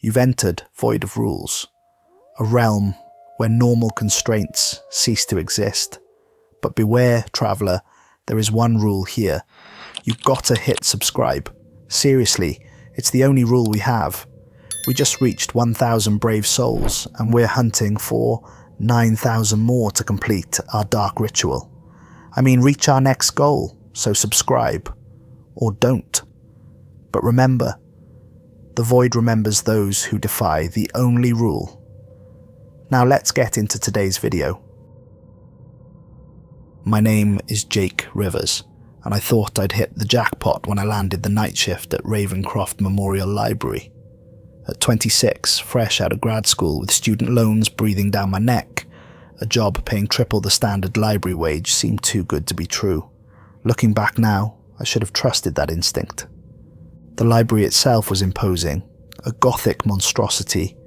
You've entered void of rules, a realm where normal constraints cease to exist. But beware, traveller, there is one rule here. You've got to hit subscribe. Seriously, it's the only rule we have. We just reached 1,000 brave souls, and we're hunting for 9,000 more to complete our dark ritual. I mean, reach our next goal, so subscribe. Or don't. But remember, the void remembers those who defy the only rule. Now let's get into today's video. My name is Jake Rivers, and I thought I'd hit the jackpot when I landed the night shift at Ravencroft Memorial Library. At 26, fresh out of grad school with student loans breathing down my neck, a job paying triple the standard library wage seemed too good to be true. Looking back now, I should have trusted that instinct. The library itself was imposing, a Gothic monstrosity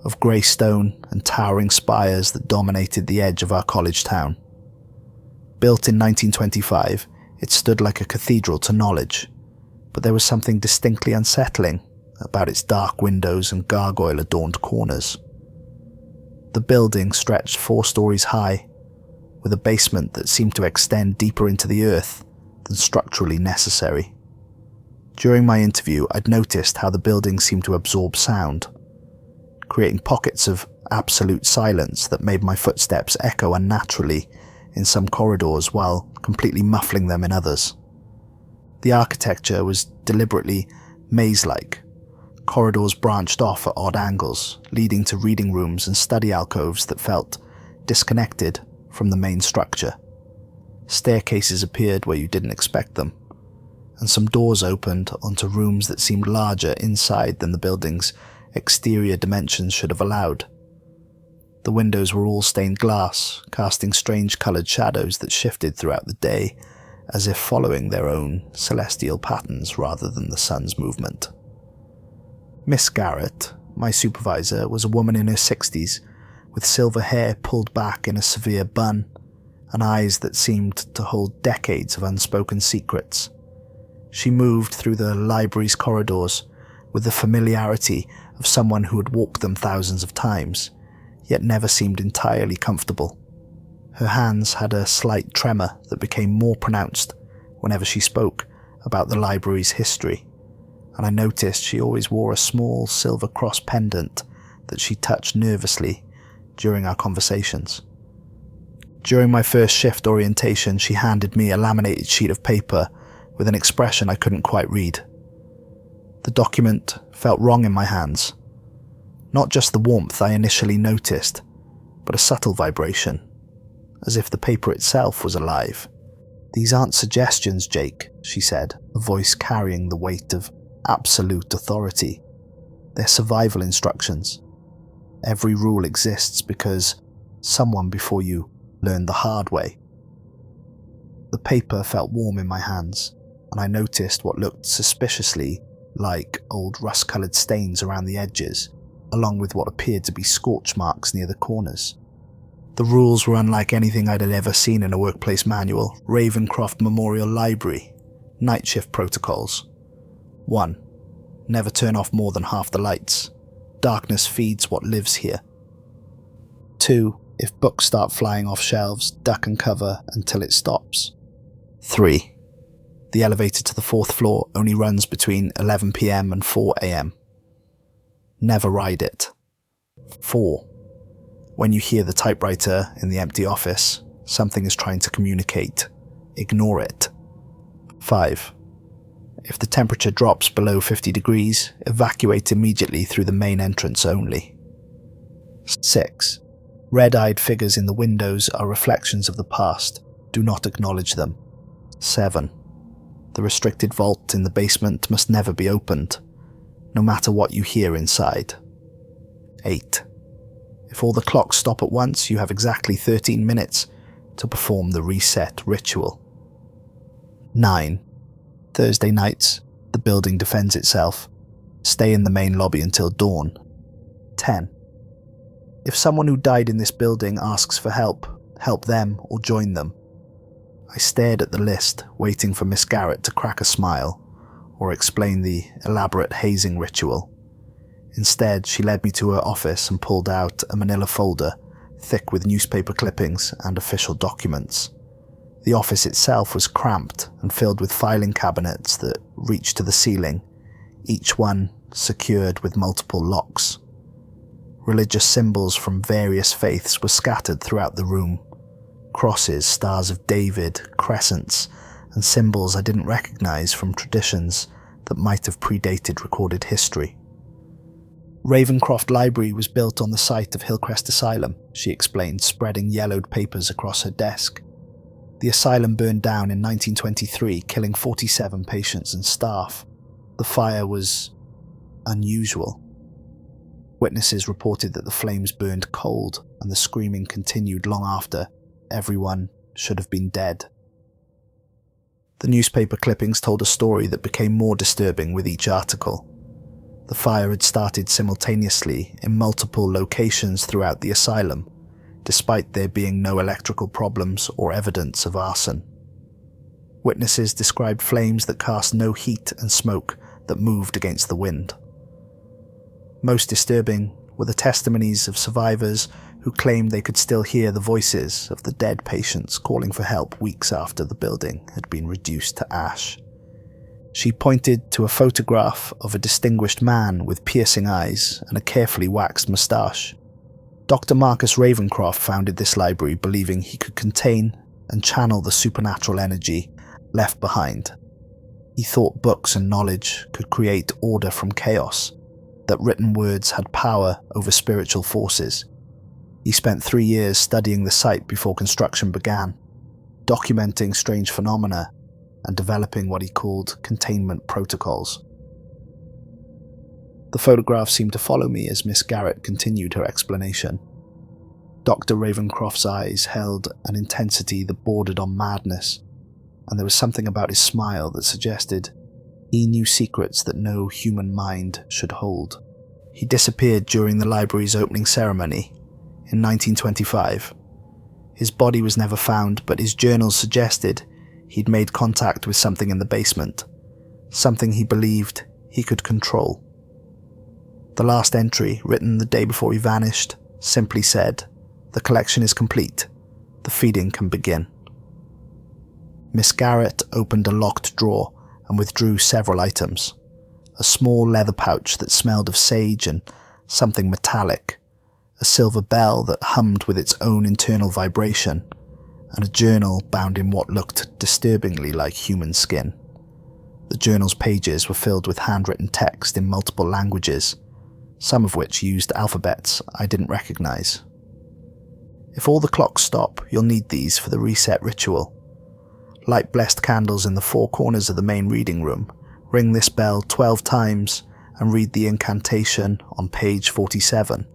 of grey stone and towering spires that dominated the edge of our college town. Built in 1925, it stood like a cathedral to knowledge, but there was something distinctly unsettling about its dark windows and gargoyle-adorned corners. The building stretched 4 stories high, with a basement that seemed to extend deeper into the earth than structurally necessary. During my interview, I'd noticed how the building seemed to absorb sound, creating pockets of absolute silence that made my footsteps echo unnaturally in some corridors while completely muffling them in others. The architecture was deliberately maze-like. Corridors branched off at odd angles, leading to reading rooms and study alcoves that felt disconnected from the main structure. Staircases appeared where you didn't expect them, and some doors opened onto rooms that seemed larger inside than the building's exterior dimensions should have allowed. The windows were all stained glass, casting strange coloured shadows that shifted throughout the day, as if following their own celestial patterns rather than the sun's movement. Miss Garrett, my supervisor, was a woman in her 60s, with silver hair pulled back in a severe bun, and eyes that seemed to hold decades of unspoken secrets. She moved through the library's corridors with the familiarity of someone who had walked them thousands of times, yet never seemed entirely comfortable. Her hands had a slight tremor that became more pronounced whenever she spoke about the library's history, and I noticed she always wore a small silver cross pendant that she touched nervously during our conversations. During my first shift orientation, she handed me a laminated sheet of paper with an expression I couldn't quite read. The document felt wrong in my hands. Not just the warmth I initially noticed, but a subtle vibration, as if the paper itself was alive. "These aren't suggestions, Jake," she said, a voice carrying the weight of absolute authority. "They're survival instructions. Every rule exists because someone before you learned the hard way." The paper felt warm in my hands, and I noticed what looked suspiciously like old rust-coloured stains around the edges, along with what appeared to be scorch marks near the corners. The rules were unlike anything I'd ever seen in a workplace manual. Ravencroft Memorial Library. Night shift protocols. 1. Never turn off more than half the lights. Darkness feeds what lives here. 2. If books start flying off shelves, duck and cover until it stops. 3. The elevator to the 4th floor only runs between 11 PM and 4 AM. Never ride it. 4. When you hear the typewriter in the empty office, something is trying to communicate. Ignore it. 5. If the temperature drops below 50 degrees, evacuate immediately through the main entrance only. 6. Red-eyed figures in the windows are reflections of the past. Do not acknowledge them. 7. The restricted vault in the basement must never be opened, no matter what you hear inside. 8. If all the clocks stop at once, you have exactly 13 minutes to perform the reset ritual. 9. Thursday nights, the building defends itself. Stay in the main lobby until dawn. 10. If someone who died in this building asks for help, help them or join them. I stared at the list, waiting for Miss Garrett to crack a smile or explain the elaborate hazing ritual. Instead, she led me to her office and pulled out a manila folder, thick with newspaper clippings and official documents. The office itself was cramped and filled with filing cabinets that reached to the ceiling, each one secured with multiple locks. Religious symbols from various faiths were scattered throughout the room. Crosses, stars of David, crescents, and symbols I didn't recognize from traditions that might have predated recorded history. Ravencroft Library was built on the site of Hillcrest Asylum, she explained, spreading yellowed papers across her desk. The asylum burned down in 1923, killing 47 patients and staff. The fire was unusual. Witnesses reported that the flames burned cold, and the screaming continued long after everyone should have been dead. The newspaper clippings told a story that became more disturbing with each article. The fire had started simultaneously in multiple locations throughout the asylum, despite there being no electrical problems or evidence of arson. Witnesses described flames that cast no heat and smoke that moved against the wind. Most disturbing were the testimonies of survivors who claimed they could still hear the voices of the dead patients calling for help weeks after the building had been reduced to ash. She pointed to a photograph of a distinguished man with piercing eyes and a carefully waxed moustache. Dr. Marcus Ravencroft founded this library believing he could contain and channel the supernatural energy left behind. He thought books and knowledge could create order from chaos, that written words had power over spiritual forces. He spent 3 years studying the site before construction began, documenting strange phenomena and developing what he called containment protocols. The photograph seemed to follow me as Miss Garrett continued her explanation. Dr. Ravencroft's eyes held an intensity that bordered on madness, and there was something about his smile that suggested he knew secrets that no human mind should hold. He disappeared during the library's opening ceremony in 1925. His body was never found, but his journals suggested he'd made contact with something in the basement, something he believed he could control. The last entry, written the day before he vanished, simply said, "The collection is complete. The feeding can begin." Miss Garrett opened a locked drawer and withdrew several items. A small leather pouch that smelled of sage and something metallic, a silver bell that hummed with its own internal vibration, and a journal bound in what looked disturbingly like human skin. The journal's pages were filled with handwritten text in multiple languages, some of which used alphabets I didn't recognize. "If all the clocks stop, you'll need these for the reset ritual. Light blessed candles in the 4 corners of the main reading room, ring this bell 12 times, and read the incantation on page 47.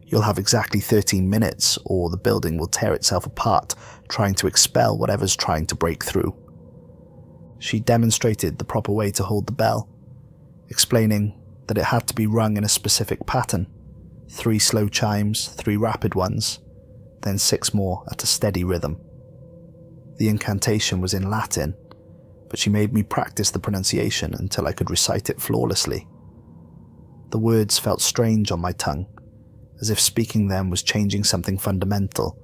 You'll have exactly 13 minutes, or the building will tear itself apart, trying to expel whatever's trying to break through." She demonstrated the proper way to hold the bell, explaining that it had to be rung in a specific pattern: 3 slow chimes, 3 rapid ones, then 6 more at a steady rhythm. The incantation was in Latin, but she made me practice the pronunciation until I could recite it flawlessly. The words felt strange on my tongue, as if speaking them was changing something fundamental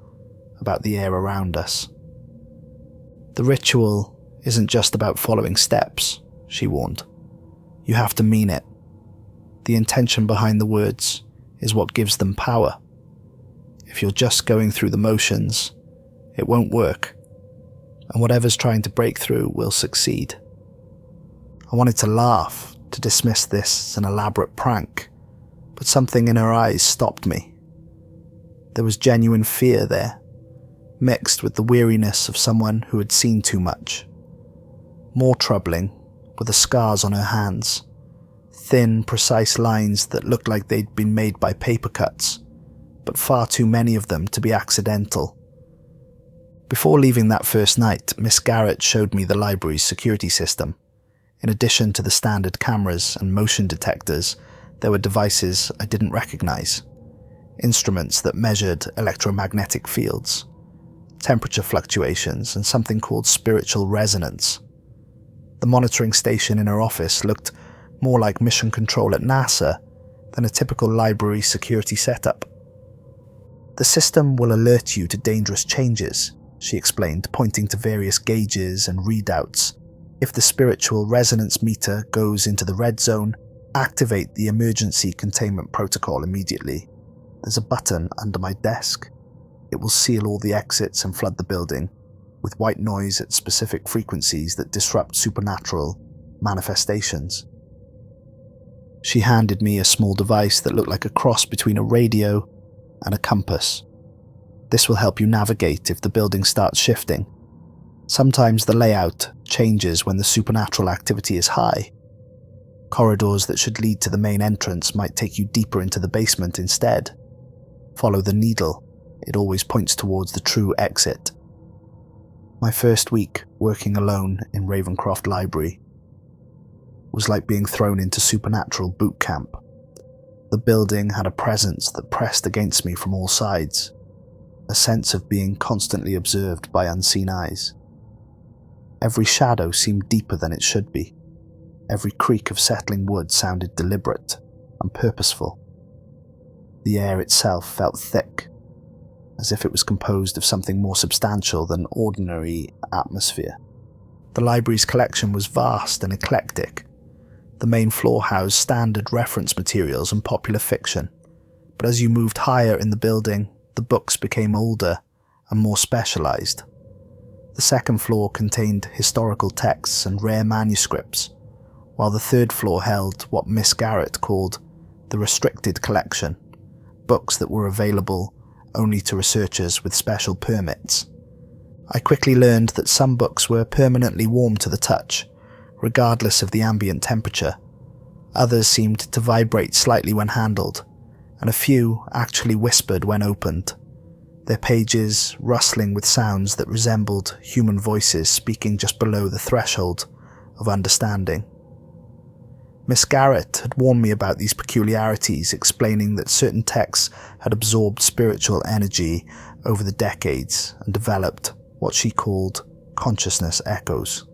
about the air around us. "The ritual isn't just about following steps," she warned. "You have to mean it. The intention behind the words is what gives them power. If you're just going through the motions, it won't work, and whatever's trying to break through will succeed." I wanted to laugh, to dismiss this as an elaborate prank, but something in her eyes stopped me. There was genuine fear there, mixed with the weariness of someone who had seen too much. More troubling were the scars on her hands, thin, precise lines that looked like they'd been made by paper cuts, but far too many of them to be accidental. Before leaving that first night, Miss Garrett showed me the library's security system. In addition to the standard cameras and motion detectors, there were devices I didn't recognize. Instruments that measured electromagnetic fields, temperature fluctuations, and something called spiritual resonance. The monitoring station in her office looked more like mission control at NASA than a typical library security setup. The system will alert you to dangerous changes, she explained, pointing to various gauges and readouts. If the spiritual resonance meter goes into the red zone, activate the emergency containment protocol immediately. There's a button under my desk. It will seal all the exits and flood the building with white noise at specific frequencies that disrupt supernatural manifestations. She handed me a small device that looked like a cross between a radio and a compass. This will help you navigate if the building starts shifting. Sometimes the layout changes when the supernatural activity is high. Corridors that should lead to the main entrance might take you deeper into the basement instead. Follow the needle. It always points towards the true exit. My first week working alone in Ravencroft Library was like being thrown into supernatural boot camp. The building had a presence that pressed against me from all sides, a sense of being constantly observed by unseen eyes. Every shadow seemed deeper than it should be. Every creak of settling wood sounded deliberate and purposeful. The air itself felt thick, as if it was composed of something more substantial than ordinary atmosphere. The library's collection was vast and eclectic. The main floor housed standard reference materials and popular fiction, but as you moved higher in the building, the books became older and more specialized. The second floor contained historical texts and rare manuscripts, while the third floor held what Miss Garrett called the restricted collection, books that were available only to researchers with special permits. I quickly learned that some books were permanently warm to the touch, regardless of the ambient temperature. Others seemed to vibrate slightly when handled, and a few actually whispered when opened, their pages rustling with sounds that resembled human voices speaking just below the threshold of understanding. Miss Garrett had warned me about these peculiarities, explaining that certain texts had absorbed spiritual energy over the decades and developed what she called consciousness echoes.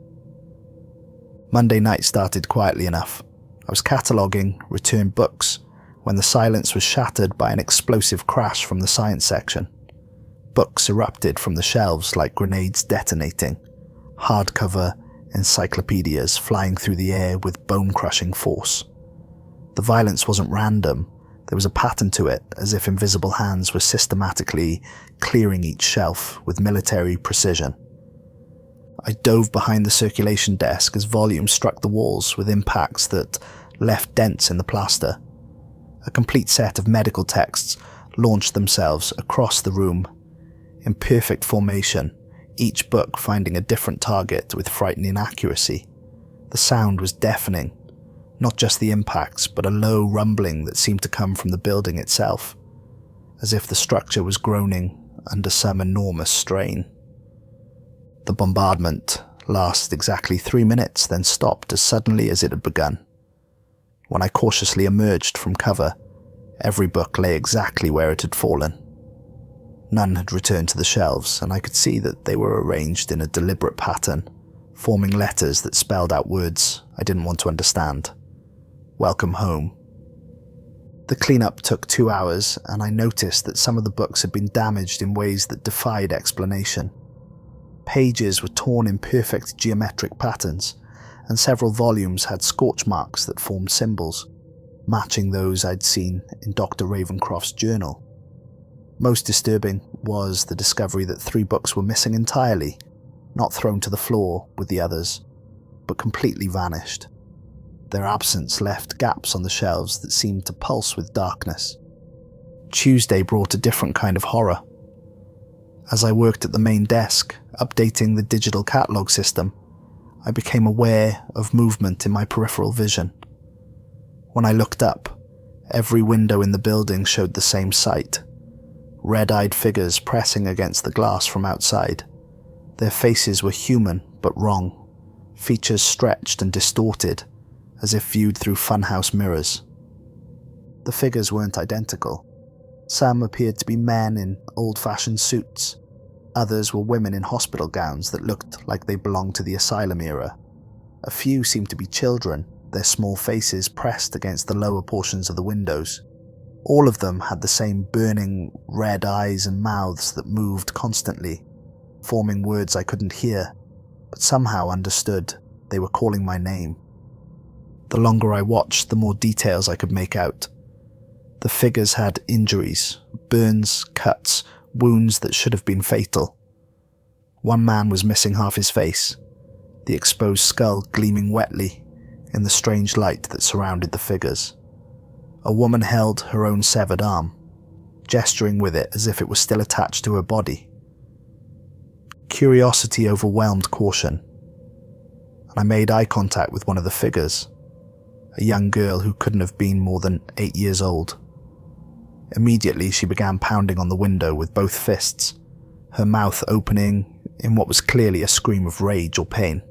Monday night started quietly enough. I was cataloguing returned books when the silence was shattered by an explosive crash from the science section. Books erupted from the shelves like grenades detonating, hardcover encyclopedias flying through the air with bone-crushing force. The violence wasn't random. There was a pattern to it, as if invisible hands were systematically clearing each shelf with military precision. I dove behind the circulation desk as volumes struck the walls with impacts that left dents in the plaster. A complete set of medical texts launched themselves across the room, in perfect formation, each book finding a different target with frightening accuracy. The sound was deafening, not just the impacts, but a low rumbling that seemed to come from the building itself, as if the structure was groaning under some enormous strain. The bombardment lasted exactly 3 minutes, then stopped as suddenly as it had begun. When I cautiously emerged from cover, every book lay exactly where it had fallen. None had returned to the shelves, and I could see that they were arranged in a deliberate pattern, forming letters that spelled out words I didn't want to understand. Welcome home. The cleanup took 2 hours, and I noticed that some of the books had been damaged in ways that defied explanation. Pages were torn in perfect geometric patterns, and several volumes had scorch marks that formed symbols, matching those I'd seen in Dr. Ravencroft's journal. Most disturbing was the discovery that 3 books were missing entirely, not thrown to the floor with the others, but completely vanished. Their absence left gaps on the shelves that seemed to pulse with darkness. Tuesday brought a different kind of horror. As I worked at the main desk, updating the digital catalog system, I became aware of movement in my peripheral vision. When I looked up, every window in the building showed the same sight. Red-eyed figures pressing against the glass from outside. Their faces were human, but wrong. Features stretched and distorted, as if viewed through funhouse mirrors. The figures weren't identical. Some appeared to be men in old-fashioned suits. Others were women in hospital gowns that looked like they belonged to the asylum era. A few seemed to be children, their small faces pressed against the lower portions of the windows. All of them had the same burning red eyes and mouths that moved constantly, forming words I couldn't hear, but somehow understood they were calling my name. The longer I watched, the more details I could make out. The figures had injuries, burns, cuts, wounds that should have been fatal. One man was missing half his face, the exposed skull gleaming wetly in the strange light that surrounded the figures. A woman held her own severed arm, gesturing with it as if it was still attached to her body. Curiosity overwhelmed caution, and I made eye contact with one of the figures, a young girl who couldn't have been more than 8 years old. Immediately she began pounding on the window with both fists, her mouth opening in what was clearly a scream of rage or pain.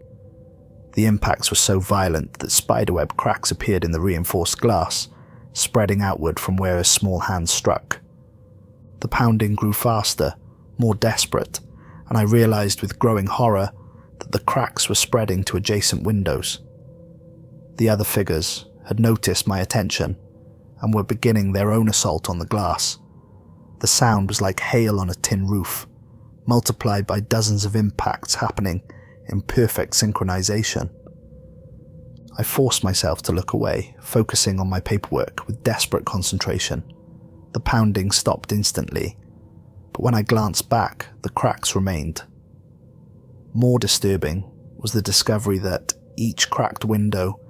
The impacts were so violent that spiderweb cracks appeared in the reinforced glass, spreading outward from where her small hand struck. The pounding grew faster, more desperate, and I realized with growing horror that the cracks were spreading to adjacent windows. The other figures had noticed my attention and were beginning their own assault on the glass. The sound was like hail on a tin roof, multiplied by dozens of impacts happening in perfect synchronization. I forced myself to look away, focusing on my paperwork with desperate concentration. The pounding stopped instantly, but when I glanced back, the cracks remained. More disturbing was the discovery that each cracked window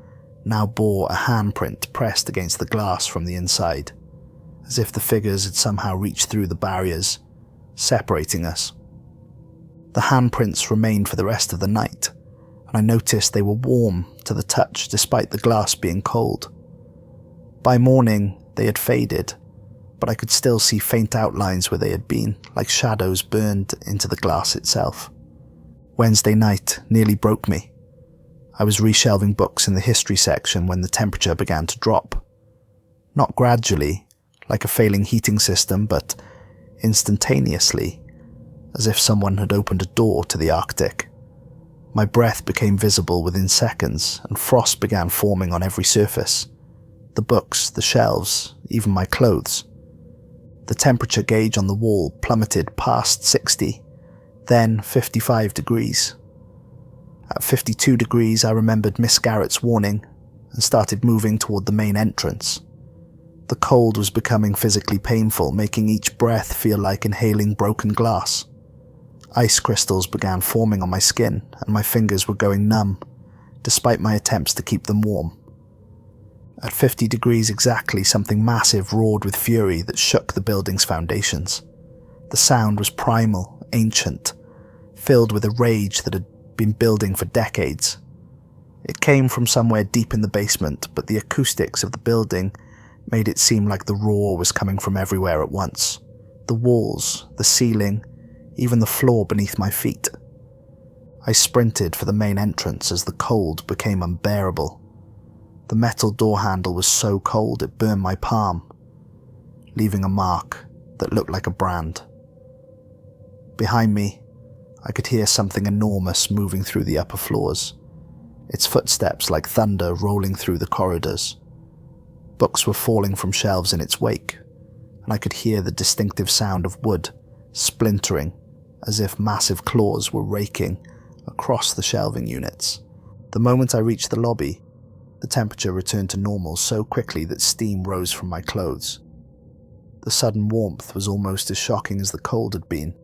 now bore a handprint pressed against the glass from the inside, as if the figures had somehow reached through the barriers, separating us. The handprints remained for the rest of the night, and I noticed they were warm to the touch despite the glass being cold. By morning, they had faded, but I could still see faint outlines where they had been, like shadows burned into the glass itself. Wednesday night nearly broke me. I was reshelving books in the history section when the temperature began to drop. Not gradually, like a failing heating system, but instantaneously, as if someone had opened a door to the Arctic. My breath became visible within seconds, and frost began forming on every surface. The books, the shelves, even my clothes. The temperature gauge on the wall plummeted past 60, then 55 degrees. At 52 degrees, I remembered Miss Garrett's warning and started moving toward the main entrance. The cold was becoming physically painful, making each breath feel like inhaling broken glass. Ice crystals began forming on my skin, and my fingers were going numb, despite my attempts to keep them warm. At 50 degrees exactly, something massive roared with fury that shook the building's foundations. The sound was primal, ancient, filled with a rage that had been building for decades. It came from somewhere deep in the basement, but the acoustics of the building made it seem like the roar was coming from everywhere at once. The walls, the ceiling, even the floor beneath my feet. I sprinted for the main entrance as the cold became unbearable. The metal door handle was so cold it burned my palm, leaving a mark that looked like a brand. Behind me, I could hear something enormous moving through the upper floors, its footsteps like thunder rolling through the corridors. Books were falling from shelves in its wake, and I could hear the distinctive sound of wood splintering as if massive claws were raking across the shelving units. The moment I reached the lobby, the temperature returned to normal so quickly that steam rose from my clothes. The sudden warmth was almost as shocking as the cold had been,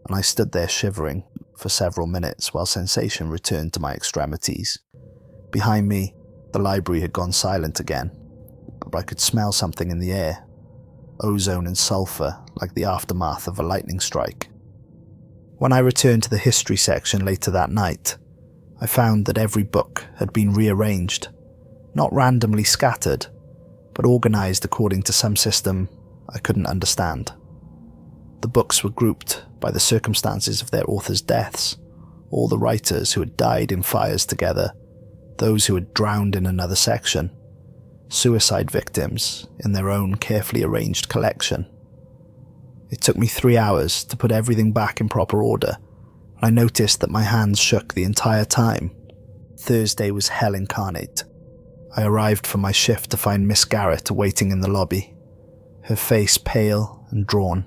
and I stood there shivering for several minutes while sensation returned to my extremities. Behind me, the library had gone silent again, but I could smell something in the air, ozone and sulfur like the aftermath of a lightning strike. When I returned to the history section later that night, I found that every book had been rearranged, not randomly scattered, but organized according to some system I couldn't understand. The books were grouped by the circumstances of their authors' deaths, all the writers who had died in fires together, those who had drowned in another section, suicide victims in their own carefully arranged collection. It took me 3 hours to put everything back in proper order, and I noticed that my hands shook the entire time. Thursday was hell incarnate, I arrived for my shift to find Miss Garrett waiting in the lobby, her face pale and drawn.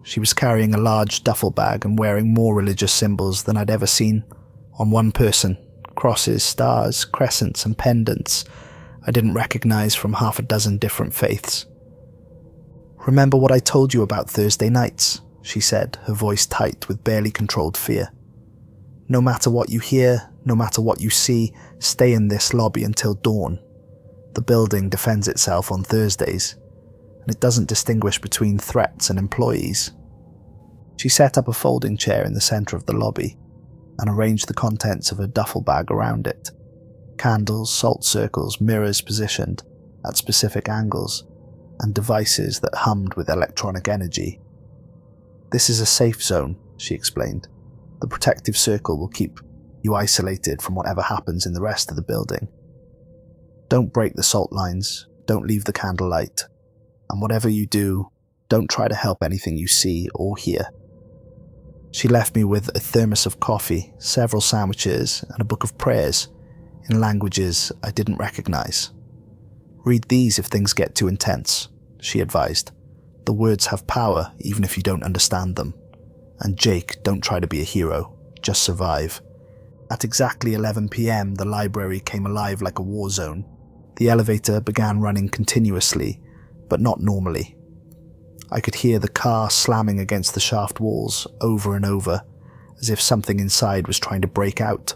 She was carrying a large duffel bag and wearing more religious symbols than I'd ever seen on one person: crosses, stars, crescents, and pendants I didn't recognize from half a dozen different faiths. "Remember what I told you about Thursday nights?" she said, her voice tight with barely controlled fear. "No matter what you hear, no matter what you see, stay in this lobby until dawn. The building defends itself on Thursdays, and it doesn't distinguish between threats and employees." She set up a folding chair in the center of the lobby and arranged the contents of her duffel bag around it. Candles, salt circles, mirrors positioned at specific angles, and devices that hummed with electronic energy. "This is a safe zone," she explained. "The protective circle will keep you isolated from whatever happens in the rest of the building. Don't break the salt lines, don't leave the candlelight, and whatever you do, don't try to help anything you see or hear." She left me with a thermos of coffee, several sandwiches, and a book of prayers in languages I didn't recognize. "Read these if things get too intense," she advised. "The words have power even if you don't understand them. And Jake, don't try to be a hero, just survive." At exactly 11 p.m, the library came alive like a war zone. The elevator began running continuously, but not normally. I could hear the car slamming against the shaft walls over and over, as if something inside was trying to break out.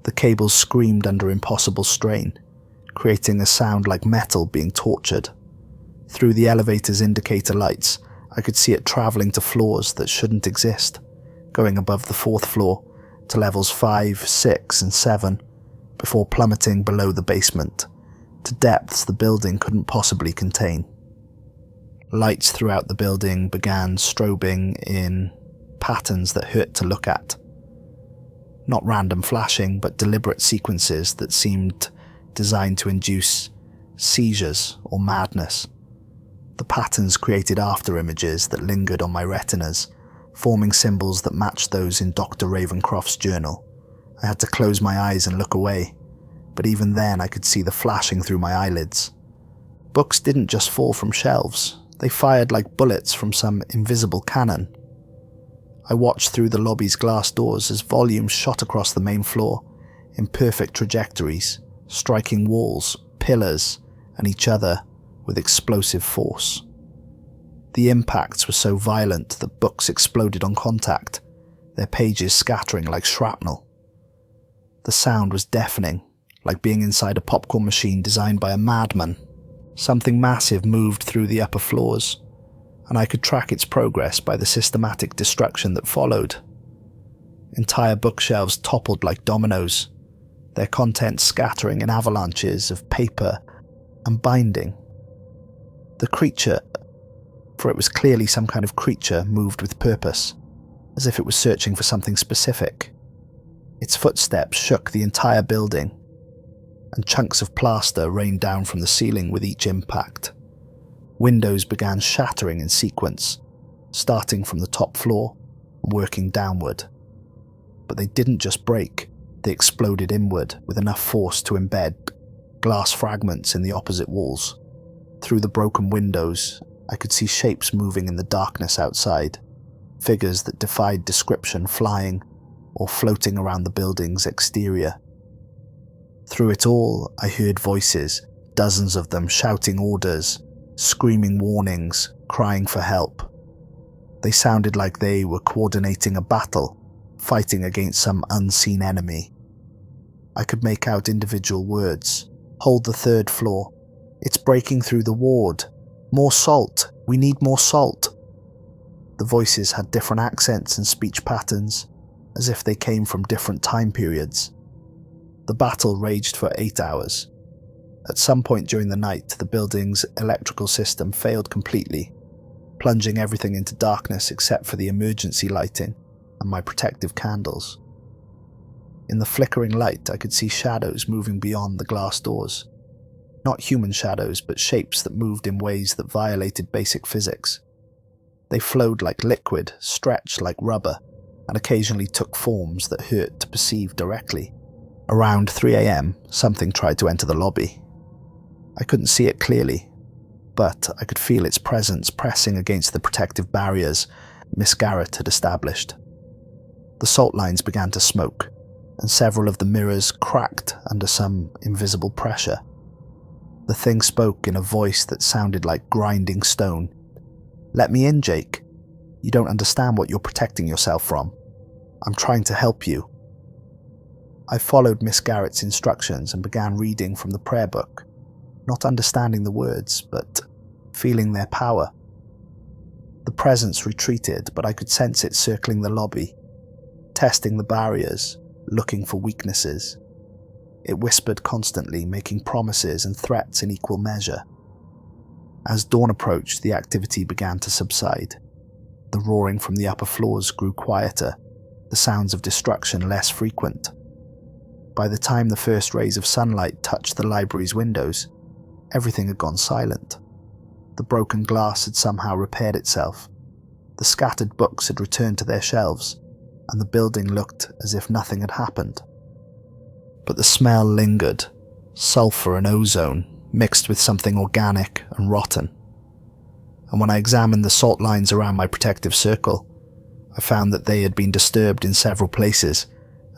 The cables screamed under impossible strain, creating a sound like metal being tortured. Through the elevator's indicator lights, I could see it traveling to floors that shouldn't exist, going above the 4th floor to levels 5, 6, and 7, before plummeting below the basement, to depths the building couldn't possibly contain. Lights throughout the building began strobing in patterns that hurt to look at. Not random flashing, but deliberate sequences that seemed designed to induce seizures or madness. The patterns created after-images that lingered on my retinas, forming symbols that matched those in Dr. Ravencroft's journal. I had to close my eyes and look away, but even then I could see the flashing through my eyelids. Books didn't just fall from shelves, they fired like bullets from some invisible cannon. I watched through the lobby's glass doors as volumes shot across the main floor in perfect trajectories, striking walls, pillars, and each other with explosive force. The impacts were so violent that books exploded on contact, their pages scattering like shrapnel. The sound was deafening, like being inside a popcorn machine designed by a madman. Something massive moved through the upper floors, and I could track its progress by the systematic destruction that followed. Entire bookshelves toppled like dominoes, their contents scattering in avalanches of paper and binding. The creature, for it was clearly some kind of creature, moved with purpose, as if it was searching for something specific. Its footsteps shook the entire building, and chunks of plaster rained down from the ceiling with each impact. Windows began shattering in sequence, starting from the top floor and working downward. But they didn't just break, they exploded inward with enough force to embed glass fragments in the opposite walls. Through the broken windows, I could see shapes moving in the darkness outside, figures that defied description flying or floating around the building's exterior. Through it all, I heard voices, dozens of them shouting orders, screaming warnings, crying for help. They sounded like they were coordinating a battle, fighting against some unseen enemy. I could make out individual words. "Hold the 3rd floor. It's breaking through the ward. More salt. We need more salt." The voices had different accents and speech patterns, as if they came from different time periods. The battle raged for 8 hours. At some point during the night, the building's electrical system failed completely, plunging everything into darkness except for the emergency lighting and my protective candles. In the flickering light, I could see shadows moving beyond the glass doors. Not human shadows, but shapes that moved in ways that violated basic physics. They flowed like liquid, stretched like rubber, and occasionally took forms that hurt to perceive directly. Around 3 a.m, something tried to enter the lobby. I couldn't see it clearly, but I could feel its presence pressing against the protective barriers Miss Garrett had established. The salt lines began to smoke, and several of the mirrors cracked under some invisible pressure. The thing spoke in a voice that sounded like grinding stone. "Let me in, Jake. You don't understand what you're protecting yourself from. I'm trying to help you." I followed Miss Garrett's instructions and began reading from the prayer book, not understanding the words, but feeling their power. The presence retreated, but I could sense it circling the lobby, testing the barriers, looking for weaknesses. It whispered constantly, making promises and threats in equal measure. As dawn approached, the activity began to subside. The roaring from the upper floors grew quieter, the sounds of destruction less frequent. By the time the first rays of sunlight touched the library's windows, everything had gone silent. The broken glass had somehow repaired itself. The scattered books had returned to their shelves, and the building looked as if nothing had happened. But the smell lingered, sulfur and ozone mixed with something organic and rotten. And when I examined the salt lines around my protective circle, I found that they had been disturbed in several places,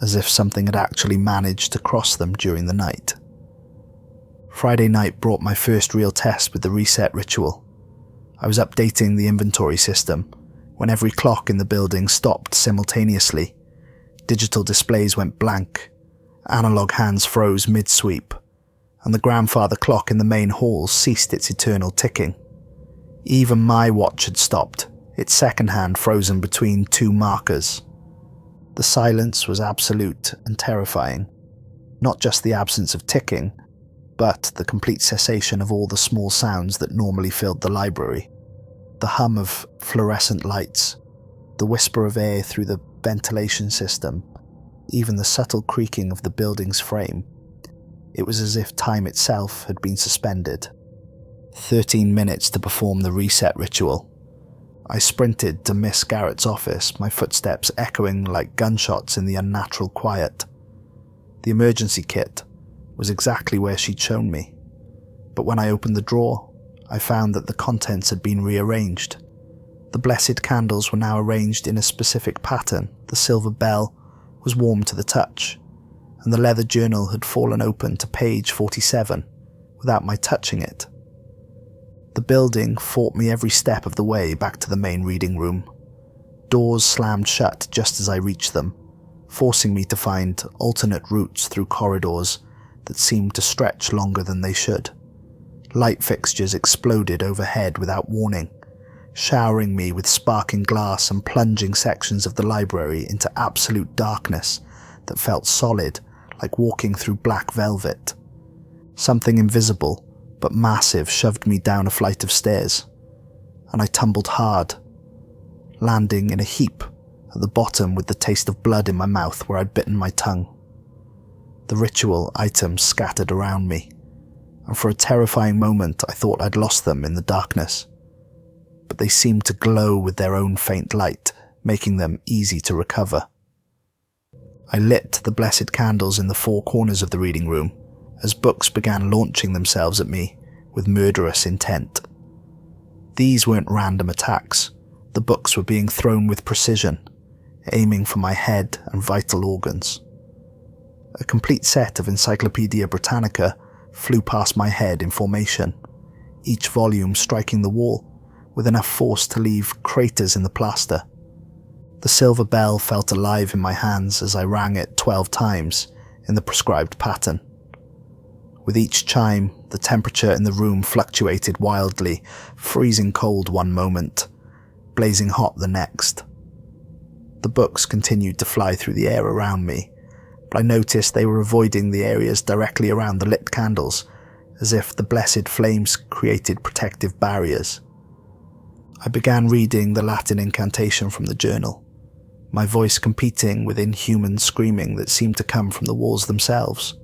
as if something had actually managed to cross them during the night. Friday night brought my first real test with the reset ritual. I was updating the inventory system when every clock in the building stopped simultaneously. Digital displays went blank, analog hands froze mid-sweep, and the grandfather clock in the main hall ceased its eternal ticking. Even my watch had stopped, its second hand frozen between two markers. The silence was absolute and terrifying. Not just the absence of ticking, but the complete cessation of all the small sounds that normally filled the library. The hum of fluorescent lights, the whisper of air through the ventilation system, even the subtle creaking of the building's frame. It was as if time itself had been suspended. 13 minutes to perform the reset ritual. I sprinted to Miss Garrett's office, my footsteps echoing like gunshots in the unnatural quiet. The emergency kit was exactly where she'd shown me, but when I opened the drawer, I found that the contents had been rearranged. The blessed candles were now arranged in a specific pattern, the silver bell was warm to the touch, and the leather journal had fallen open to page 47 without my touching it. The building fought me every step of the way back to the main reading room. Doors slammed shut just as I reached them, forcing me to find alternate routes through corridors that seemed to stretch longer than they should. Light fixtures exploded overhead without warning, showering me with sparking glass and plunging sections of the library into absolute darkness that felt solid, like walking through black velvet. Something invisible but massive shoved me down a flight of stairs, and I tumbled hard, landing in a heap at the bottom with the taste of blood in my mouth where I'd bitten my tongue. The ritual items scattered around me, and for a terrifying moment I thought I'd lost them in the darkness. But they seemed to glow with their own faint light, making them easy to recover. I lit the blessed candles in the four corners of the reading room as books began launching themselves at me with murderous intent. These weren't random attacks. The books were being thrown with precision, aiming for my head and vital organs. A complete set of Encyclopedia Britannica flew past my head in formation, each volume striking the wall with enough force to leave craters in the plaster. The silver bell felt alive in my hands as I rang it 12 times in the prescribed pattern. With each chime, the temperature in the room fluctuated wildly, freezing cold one moment, blazing hot the next. The books continued to fly through the air around me, but I noticed they were avoiding the areas directly around the lit candles, as if the blessed flames created protective barriers. I began reading the Latin incantation from the journal, my voice competing with inhuman screaming that seemed to come from the walls themselves.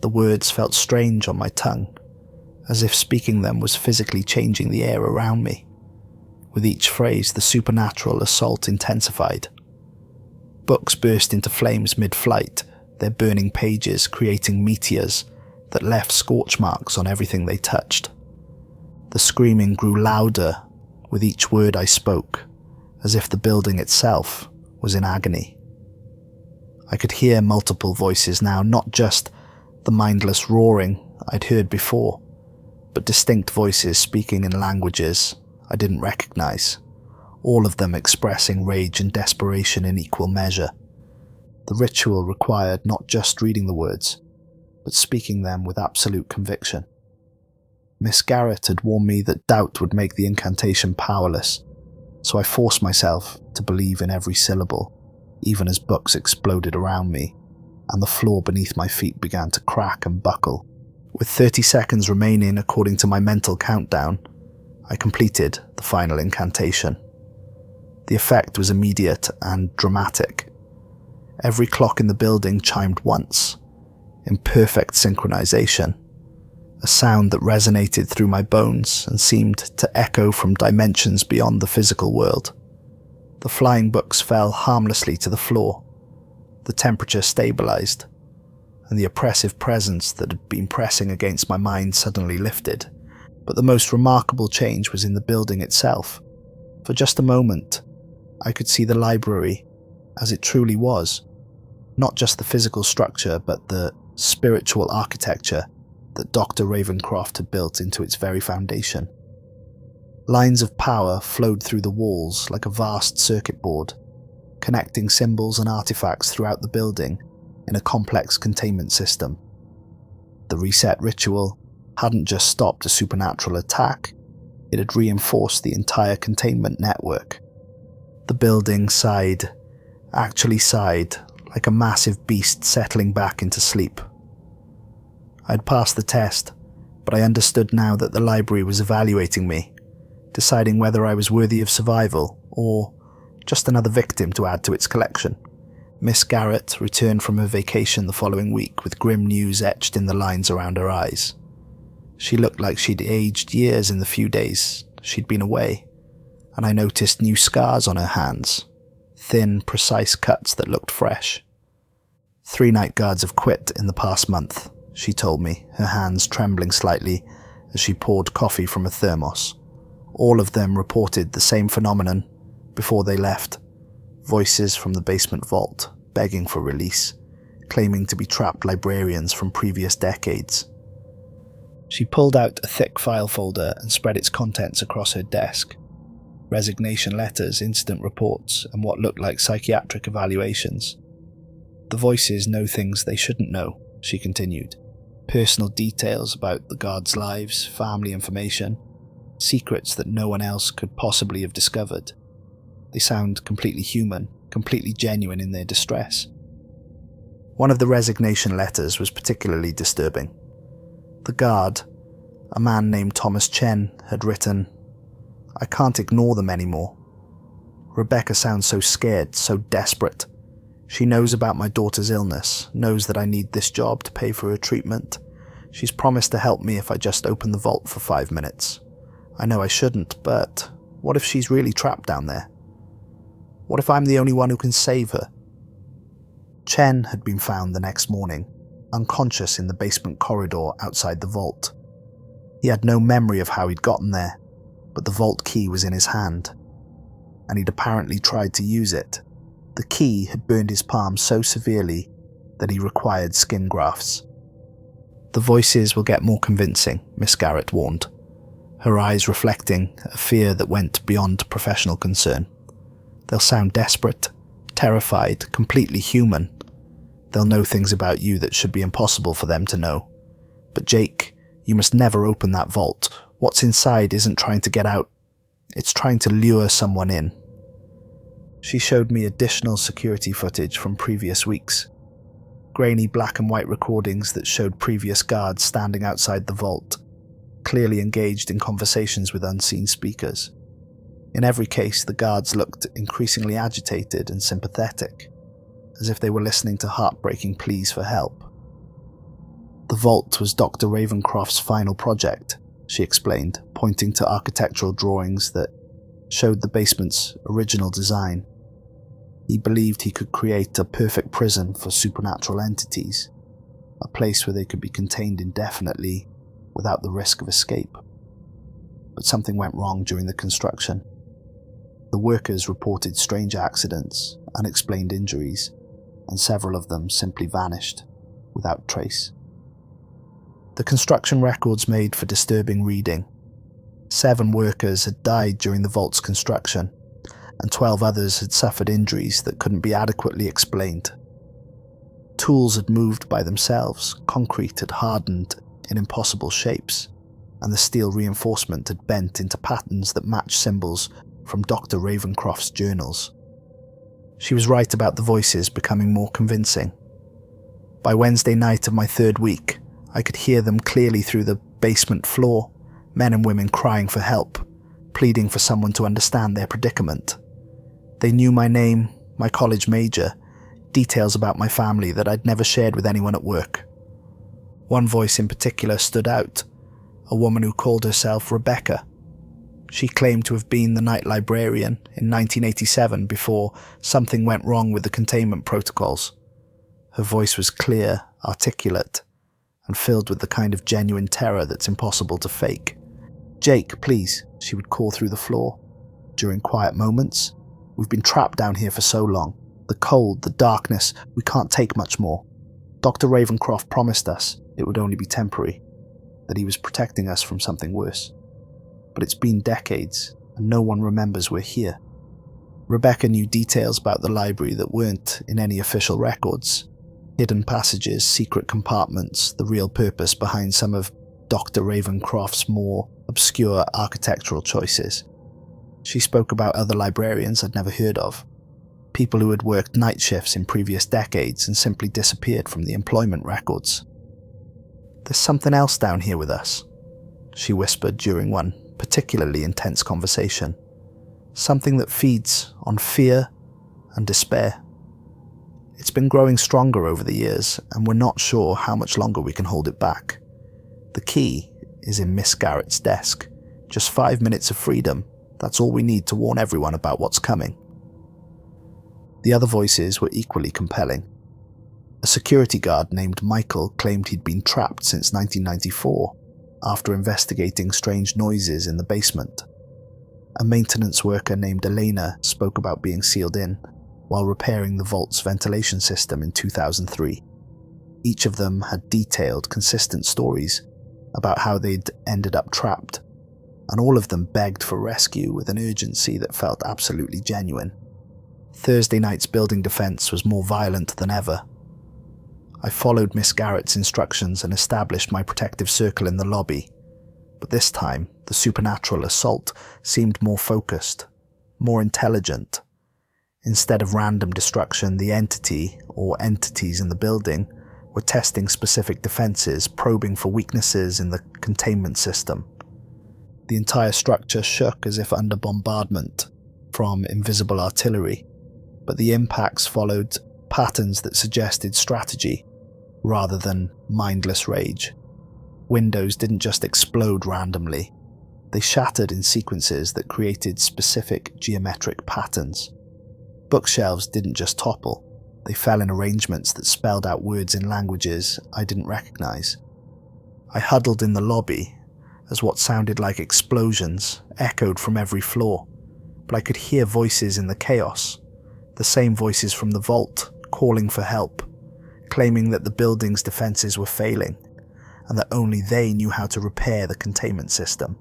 The words felt strange on my tongue, as if speaking them was physically changing the air around me. With each phrase, the supernatural assault intensified. Books burst into flames mid-flight, their burning pages creating meteors that left scorch marks on everything they touched. The screaming grew louder with each word I spoke, as if the building itself was in agony. I could hear multiple voices now, not just the mindless roaring I'd heard before, but distinct voices speaking in languages I didn't recognize, all of them expressing rage and desperation in equal measure. The ritual required not just reading the words, but speaking them with absolute conviction. Miss Garrett had warned me that doubt would make the incantation powerless, so I forced myself to believe in every syllable, even as books exploded around me, and the floor beneath my feet began to crack and buckle. With 30 seconds remaining according to my mental countdown, I completed the final incantation. The effect was immediate and dramatic. Every clock in the building chimed once, in perfect synchronization, a sound that resonated through my bones and seemed to echo from dimensions beyond the physical world. The flying books fell harmlessly to the floor, the temperature stabilized, and the oppressive presence that had been pressing against my mind suddenly lifted. But the most remarkable change was in the building itself. For just a moment, I could see the library as it truly was, not just the physical structure, but the spiritual architecture that Dr. Ravencroft had built into its very foundation. Lines of power flowed through the walls like a vast circuit board, connecting symbols and artifacts throughout the building in a complex containment system. The reset ritual hadn't just stopped a supernatural attack, it had reinforced the entire containment network. The building sighed, actually sighed, like a massive beast settling back into sleep. I'd passed the test, but I understood now that the library was evaluating me, deciding whether I was worthy of survival or just another victim to add to its collection. Miss Garrett returned from her vacation the following week with grim news etched in the lines around her eyes. She looked like she'd aged years in the few days she'd been away, and I noticed new scars on her hands, thin, precise cuts that looked fresh. 3 night guards have quit in the past month, she told me, her hands trembling slightly as she poured coffee from a thermos. All of them reported the same phenomenon before they left. Voices from the basement vault, begging for release, claiming to be trapped librarians from previous decades. She pulled out a thick file folder and spread its contents across her desk. Resignation letters, incident reports, and what looked like psychiatric evaluations. The voices know things they shouldn't know, she continued. Personal details about the guards' lives, family information, secrets that no one else could possibly have discovered. They sound completely human, completely genuine in their distress. One of the resignation letters was particularly disturbing. The guard, a man named Thomas Chen, had written, "I can't ignore them anymore. Rebecca sounds so scared, so desperate. She knows about my daughter's illness, knows that I need this job to pay for her treatment. She's promised to help me if I just open the vault for 5 minutes. I know I shouldn't, but what if she's really trapped down there? What if I'm the only one who can save her?" Chen had been found the next morning, unconscious in the basement corridor outside the vault. He had no memory of how he'd gotten there, but the vault key was in his hand, and he'd apparently tried to use it. The key had burned his palm so severely that he required skin grafts. "The voices will get more convincing," Miss Garrett warned, her eyes reflecting a fear that went beyond professional concern. "They'll sound desperate, terrified, completely human. They'll know things about you that should be impossible for them to know. But Jake, you must never open that vault. What's inside isn't trying to get out. It's trying to lure someone in." She showed me additional security footage from previous weeks. Grainy black and white recordings that showed previous guards standing outside the vault, clearly engaged in conversations with unseen speakers. In every case, the guards looked increasingly agitated and sympathetic, as if they were listening to heartbreaking pleas for help. "The vault was Dr. Ravencroft's final project," she explained, pointing to architectural drawings that showed the basement's original design. He believed he could create a perfect prison for supernatural entities, a place where they could be contained indefinitely without the risk of escape. But something went wrong during the construction. The workers reported strange accidents, unexplained injuries, and several of them simply vanished without trace. The construction records made for disturbing reading. 7 workers had died during the vault's construction, and 12 others had suffered injuries that couldn't be adequately explained. Tools had moved by themselves, concrete had hardened in impossible shapes, and the steel reinforcement had bent into patterns that matched symbols from Dr. Ravencroft's journals. She was right about the voices becoming more convincing. By Wednesday night of my 3rd week, I could hear them clearly through the basement floor, men and women crying for help, pleading for someone to understand their predicament. They knew my name, my college major, details about my family that I'd never shared with anyone at work. One voice in particular stood out, a woman who called herself Rebecca. She claimed to have been the night librarian in 1987 before something went wrong with the containment protocols. Her voice was clear, articulate, and filled with the kind of genuine terror that's impossible to fake. "Jake, please," she would call through the floor. During quiet moments, "We've been trapped down here for so long. The cold, the darkness, we can't take much more. Dr. Ravencroft promised us it would only be temporary, that he was protecting us from something worse. But it's been decades, and no one remembers we're here." Rebecca knew details about the library that weren't in any official records. Hidden passages, secret compartments, the real purpose behind some of Dr. Ravencroft's more obscure architectural choices. She spoke about other librarians I'd never heard of, people who had worked night shifts in previous decades and simply disappeared from the employment records. "There's something else down here with us," she whispered during one particularly intense conversation. "Something that feeds on fear and despair. It's been growing stronger over the years, and we're not sure how much longer we can hold it back. The key is in Miss Garrett's desk. Just 5 minutes of freedom. That's all we need to warn everyone about what's coming." The other voices were equally compelling. A security guard named Michael claimed he'd been trapped since 1994 after investigating strange noises in the basement. A maintenance worker named Elena spoke about being sealed in while repairing the vault's ventilation system in 2003. Each of them had detailed, consistent stories about how they'd ended up trapped, and all of them begged for rescue with an urgency that felt absolutely genuine. Thursday night's building defense was more violent than ever. I followed Miss Garrett's instructions and established my protective circle in the lobby, but this time the supernatural assault seemed more focused, more intelligent. Instead of random destruction, the entity, or entities in the building, were testing specific defenses, probing for weaknesses in the containment system. The entire structure shook as if under bombardment from invisible artillery, but the impacts followed patterns that suggested strategy rather than mindless rage. Windows didn't just explode randomly. They shattered in sequences that created specific geometric patterns. Bookshelves didn't just topple. They fell in arrangements that spelled out words in languages I didn't recognize. I huddled in the lobby as what sounded like explosions echoed from every floor, but I could hear voices in the chaos, the same voices from the vault, calling for help, claiming that the building's defenses were failing, and that only they knew how to repair the containment system.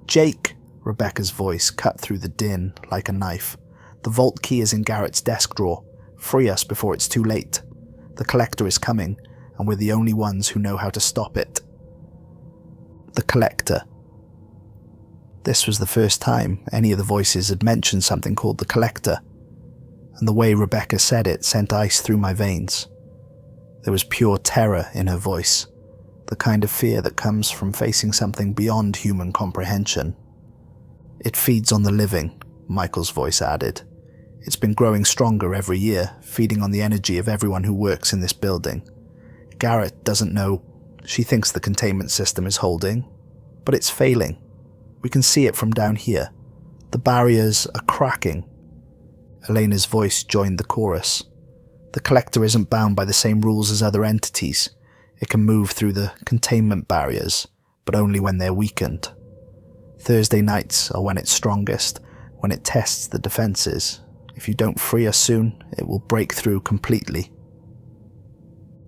"Jake!" Rebecca's voice cut through the din like a knife. "The vault key is in Garrett's desk drawer. Free us before it's too late. The collector is coming, and we're the only ones who know how to stop it." The collector. This was the first time any of the voices had mentioned something called the collector, and the way Rebecca said it sent ice through my veins. There was pure terror in her voice, the kind of fear that comes from facing something beyond human comprehension. "It feeds on the living," Michael's voice added. "It's been growing stronger every year, feeding on the energy of everyone who works in this building. Garrett doesn't know. She thinks the containment system is holding, but it's failing. We can see it from down here. The barriers are cracking. Elena's voice joined the chorus. The collector isn't bound by the same rules as other entities. It can move through the containment barriers, but only when they're weakened. Thursday nights are when it's strongest, when it tests the defenses. If you don't free us soon, it will break through completely.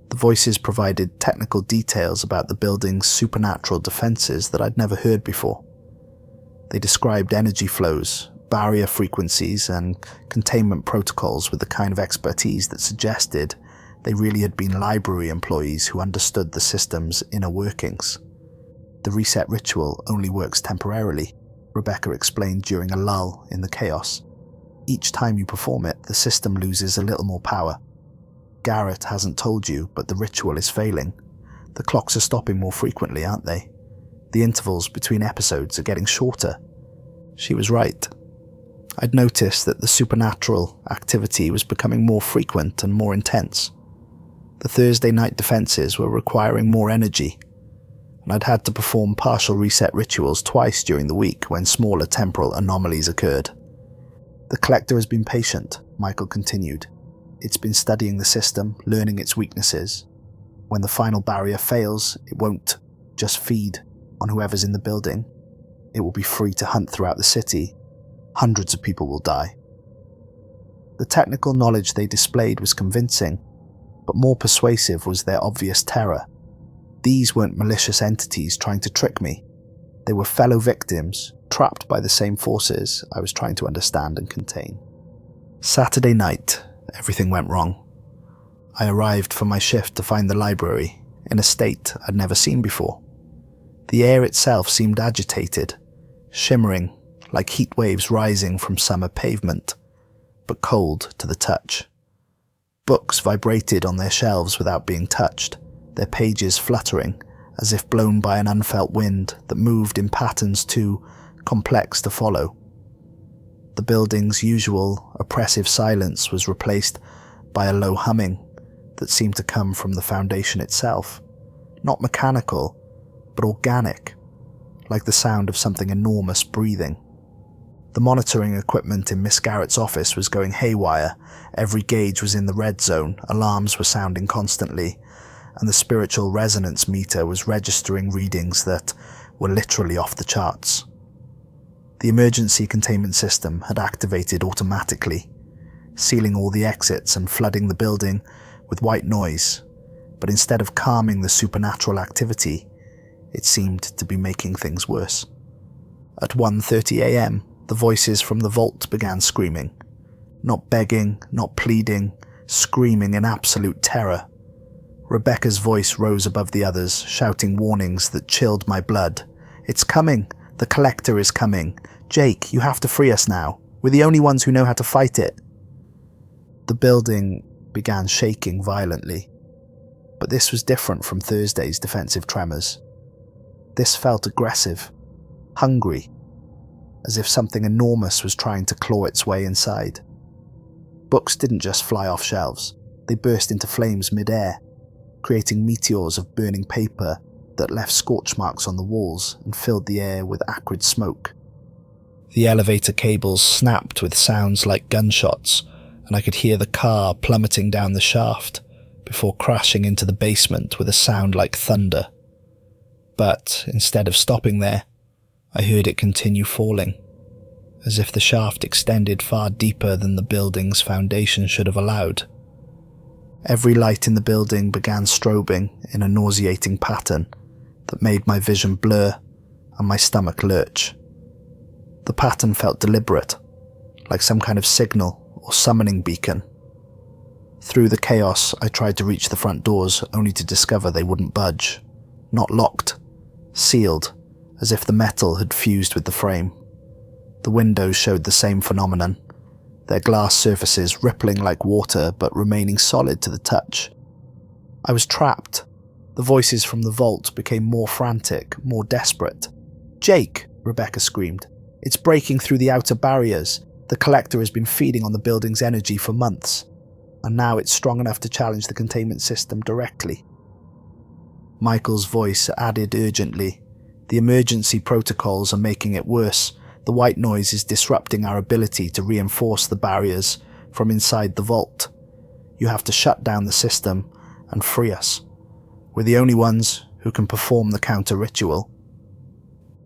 The voices provided technical details about the building's supernatural defenses that I'd never heard before. They described energy flows, barrier frequencies, and containment protocols with the kind of expertise that suggested they really had been library employees who understood the system's inner workings. The reset ritual only works temporarily, Rebecca explained during a lull in the chaos. Each time you perform it, the system loses a little more power. Garrett hasn't told you, but the ritual is failing. The clocks are stopping more frequently, aren't they? The intervals between episodes are getting shorter. She was right. I'd noticed that the supernatural activity was becoming more frequent and more intense. The Thursday night defenses were requiring more energy, and I'd had to perform partial reset rituals twice during the week when smaller temporal anomalies occurred. The collector has been patient, Michael continued. It's been studying the system, learning its weaknesses. When the final barrier fails, it won't just feed on whoever's in the building. It will be free to hunt throughout the city. Hundreds of people will die. The technical knowledge they displayed was convincing, but more persuasive was their obvious terror. These weren't malicious entities trying to trick me. They were fellow victims, trapped by the same forces I was trying to understand and contain. Saturday night, everything went wrong. I arrived for my shift to find the library in a state I'd never seen before. The air itself seemed agitated, shimmering like heat waves rising from summer pavement, but cold to the touch. Books vibrated on their shelves without being touched, their pages fluttering as if blown by an unfelt wind that moved in patterns too complex to follow. The building's usual oppressive silence was replaced by a low humming that seemed to come from the foundation itself, not mechanical, but organic, like the sound of something enormous breathing. The monitoring equipment in Miss Garrett's office was going haywire, every gauge was in the red zone, alarms were sounding constantly, and the spiritual resonance meter was registering readings that were literally off the charts. The emergency containment system had activated automatically, sealing all the exits and flooding the building with white noise, but instead of calming the supernatural activity, it seemed to be making things worse. At 1:30 a.m., the voices from the vault began screaming. Not begging, not pleading, screaming in absolute terror. Rebecca's voice rose above the others, shouting warnings that chilled my blood. "It's coming! The collector is coming! Jake, you have to free us now. We're the only ones who know how to fight it." The building began shaking violently, but this was different from Thursday's defensive tremors. This felt aggressive, hungry, as if something enormous was trying to claw its way inside. Books didn't just fly off shelves, they burst into flames mid-air, creating meteors of burning paper that left scorch marks on the walls and filled the air with acrid smoke. The elevator cables snapped with sounds like gunshots, and I could hear the car plummeting down the shaft before crashing into the basement with a sound like thunder. But instead of stopping there, I heard it continue falling, as if the shaft extended far deeper than the building's foundation should have allowed. Every light in the building began strobing in a nauseating pattern that made my vision blur and my stomach lurch. The pattern felt deliberate, like some kind of signal or summoning beacon. Through the chaos, I tried to reach the front doors, only to discover they wouldn't budge. Not locked, sealed, as if the metal had fused with the frame. The windows showed the same phenomenon, their glass surfaces rippling like water but remaining solid to the touch. I was trapped. The voices from the vault became more frantic, more desperate. "Jake!" Rebecca screamed. "It's breaking through the outer barriers. The collector has been feeding on the building's energy for months, and now it's strong enough to challenge the containment system directly." Michael's voice added urgently. "The emergency protocols are making it worse. The white noise is disrupting our ability to reinforce the barriers. from inside the vault. You have to shut down the system and free us. We're the only ones who can perform the counter-ritual."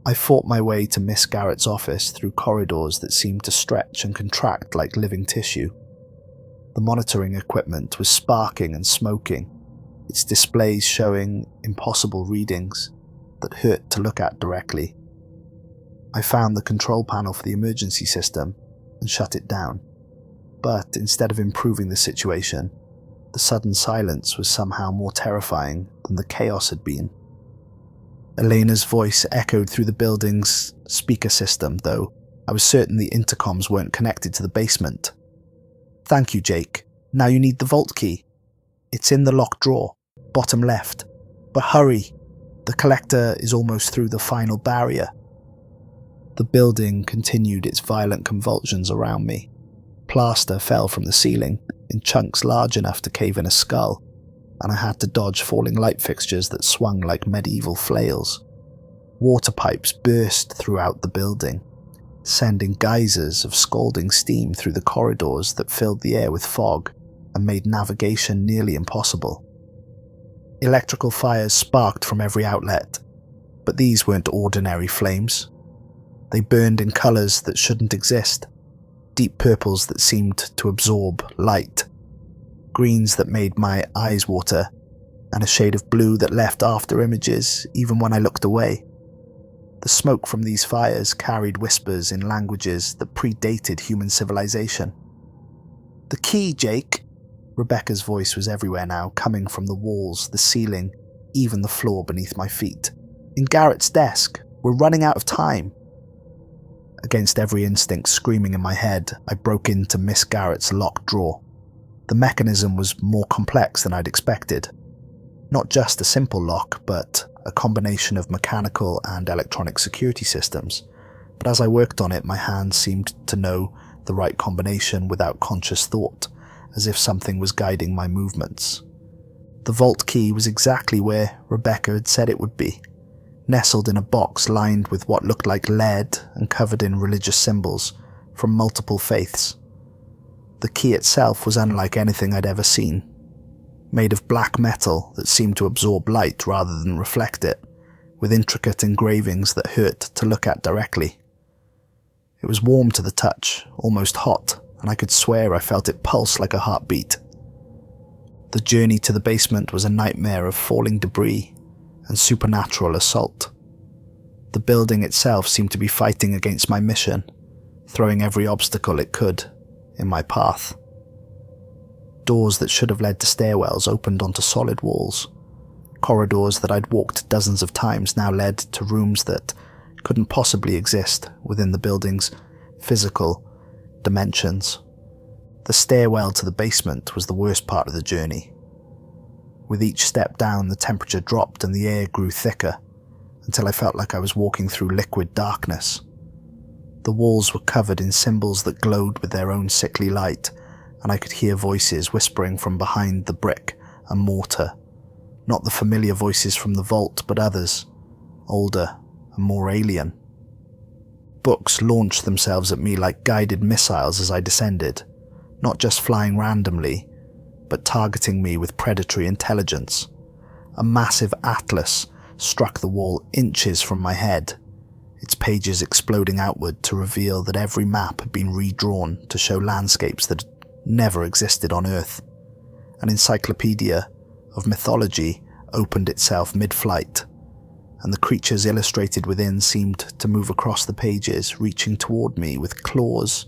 I fought my way to Miss Garrett's office through corridors that seemed to stretch and contract like living tissue. The monitoring equipment was sparking and smoking, its displays showing impossible readings that hurt to look at directly. I found the control panel for the emergency system and shut it down. But instead of improving the situation, the sudden silence was somehow more terrifying than the chaos had been. Elena's voice echoed through the building's speaker system, though I was certain the intercoms weren't connected to the basement. "Thank you, Jake. Now you need the vault key. It's in the locked drawer, bottom left. But hurry, the collector is almost through the final barrier." The building continued its violent convulsions around me. Plaster fell from the ceiling in chunks large enough to cave in a skull, and I had to dodge falling light fixtures that swung like medieval flails. Water pipes burst throughout the building, sending geysers of scalding steam through the corridors that filled the air with fog and made navigation nearly impossible. Electrical fires sparked from every outlet, but these weren't ordinary flames. They burned in colours that shouldn't exist, deep purples that seemed to absorb light, greens that made my eyes water, and a shade of blue that left after images even when I looked away. The smoke from these fires carried whispers in languages that predated human civilization. "The key, Jake!" Rebecca's voice was everywhere now, coming from the walls, the ceiling, even the floor beneath my feet. "In Garrett's desk. We're running out of time." Against every instinct screaming in my head, I broke into Miss Garrett's locked drawer. The mechanism was more complex than I'd expected. Not just a simple lock, but a combination of mechanical and electronic security systems. But as I worked on it, my hands seemed to know the right combination without conscious thought, as if something was guiding my movements. The vault key was exactly where Rebecca had said it would be, nestled in a box lined with what looked like lead and covered in religious symbols from multiple faiths. The key itself was unlike anything I'd ever seen, made of black metal that seemed to absorb light rather than reflect it, with intricate engravings that hurt to look at directly. It was warm to the touch, almost hot, and I could swear I felt it pulse like a heartbeat. The journey to the basement was a nightmare of falling debris and supernatural assault. The building itself seemed to be fighting against my mission, throwing every obstacle it could in my path. Doors that should have led to stairwells opened onto solid walls. Corridors that I'd walked dozens of times now led to rooms that couldn't possibly exist within the building's physical dimensions. The stairwell to the basement was the worst part of the journey. With each step down, the temperature dropped and the air grew thicker, until I felt like I was walking through liquid darkness. The walls were covered in symbols that glowed with their own sickly light, and I could hear voices whispering from behind the brick and mortar. Not the familiar voices from the vault, but others, older and more alien. Books launched themselves at me like guided missiles as I descended, not just flying randomly, but targeting me with predatory intelligence. A massive atlas struck the wall inches from my head, its pages exploding outward to reveal that every map had been redrawn to show landscapes that had never existed on Earth. An encyclopedia of mythology opened itself mid-flight, and the creatures illustrated within seemed to move across the pages, reaching toward me with claws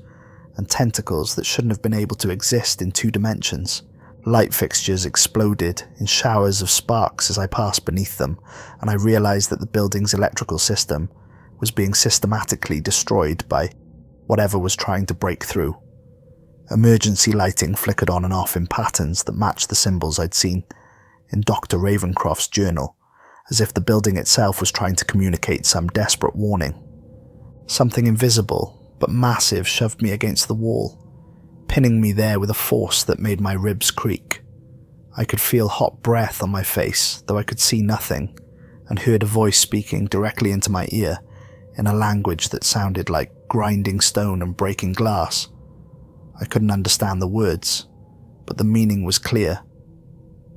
and tentacles that shouldn't have been able to exist in 2 dimensions. Light fixtures exploded in showers of sparks as I passed beneath them, and I realized that the building's electrical system was being systematically destroyed by whatever was trying to break through. Emergency lighting flickered on and off in patterns that matched the symbols I'd seen in Dr. Ravencroft's journal, as if the building itself was trying to communicate some desperate warning. Something invisible but massive shoved me against the wall, pinning me there with a force that made my ribs creak. I could feel hot breath on my face, though I could see nothing, and heard a voice speaking directly into my ear in a language that sounded like grinding stone and breaking glass. I couldn't understand the words, but the meaning was clear.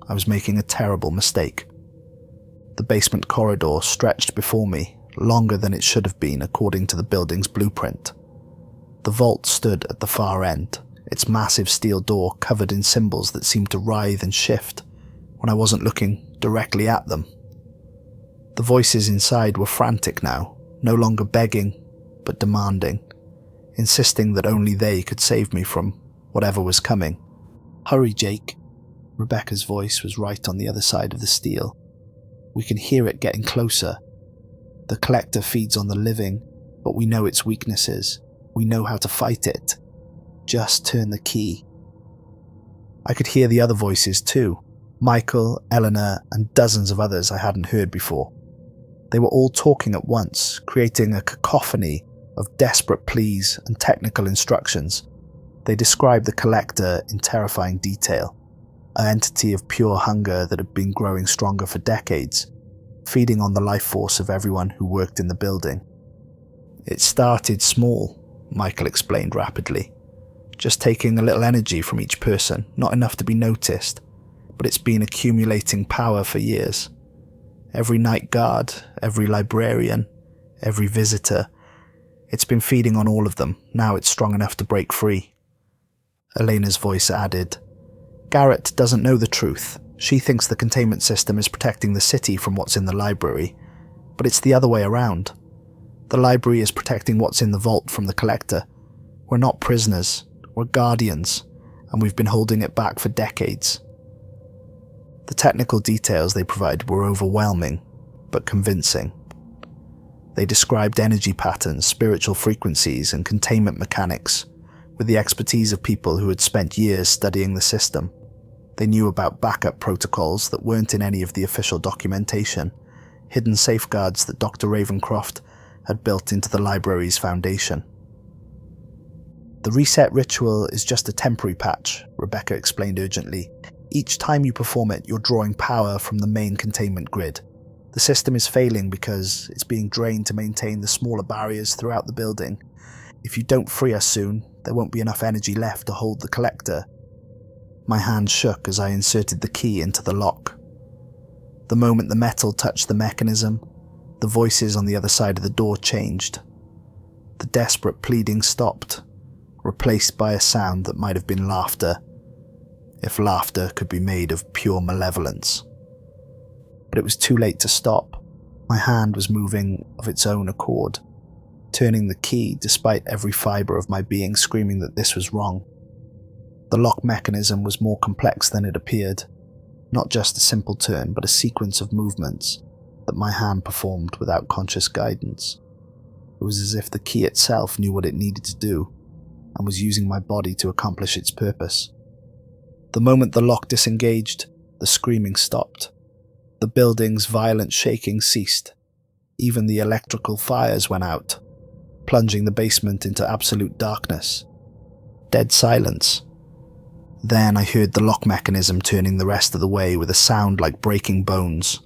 I was making a terrible mistake. The basement corridor stretched before me, longer than it should have been according to the building's blueprint. The vault stood at the far end, its massive steel door covered in symbols that seemed to writhe and shift when I wasn't looking directly at them. The voices inside were frantic now, no longer begging, but demanding, insisting that only they could save me from whatever was coming. "Hurry, Jake." Rebecca's voice was right on the other side of the steel. "We can hear it getting closer. The collector feeds on the living, but we know its weaknesses. We know how to fight it. Just turn the key." I could hear the other voices too. Michael, Eleanor, and dozens of others I hadn't heard before. They were all talking at once, creating a cacophony of desperate pleas and technical instructions. They described the collector in terrifying detail, an entity of pure hunger that had been growing stronger for decades, feeding on the life force of everyone who worked in the building. "It started small," Michael explained rapidly, "just taking a little energy from each person, not enough to be noticed, but it's been accumulating power for years. Every night guard, every librarian, every visitor, it's been feeding on all of them. Now it's strong enough to break free." Elena's voice added, "Garrett doesn't know the truth. She thinks the containment system is protecting the city from what's in the library, but it's the other way around. The library is protecting what's in the vault from the collector. We're not prisoners, we're guardians, and we've been holding it back for decades." The technical details they provided were overwhelming, but convincing. They described energy patterns, spiritual frequencies, and containment mechanics, with the expertise of people who had spent years studying the system. They knew about backup protocols that weren't in any of the official documentation, hidden safeguards that Dr. Ravencroft had built into the library's foundation. "The reset ritual is just a temporary patch," Rebecca explained urgently. "Each time you perform it, you're drawing power from the main containment grid. The system is failing because it's being drained to maintain the smaller barriers throughout the building. If you don't free us soon, there won't be enough energy left to hold the collector." My hand shook as I inserted the key into the lock. The moment the metal touched the mechanism, the voices on the other side of the door changed. The desperate pleading stopped, replaced by a sound that might have been laughter, if laughter could be made of pure malevolence. But it was too late to stop. My hand was moving of its own accord, turning the key despite every fibre of my being screaming that this was wrong. The lock mechanism was more complex than it appeared, not just a simple turn, but a sequence of movements that my hand performed without conscious guidance. It was as if the key itself knew what it needed to do, and was using my body to accomplish its purpose. The moment the lock disengaged, the screaming stopped. The building's violent shaking ceased. Even the electrical fires went out, plunging the basement into absolute darkness. Dead silence. Then I heard the lock mechanism turning the rest of the way with a sound like breaking bones.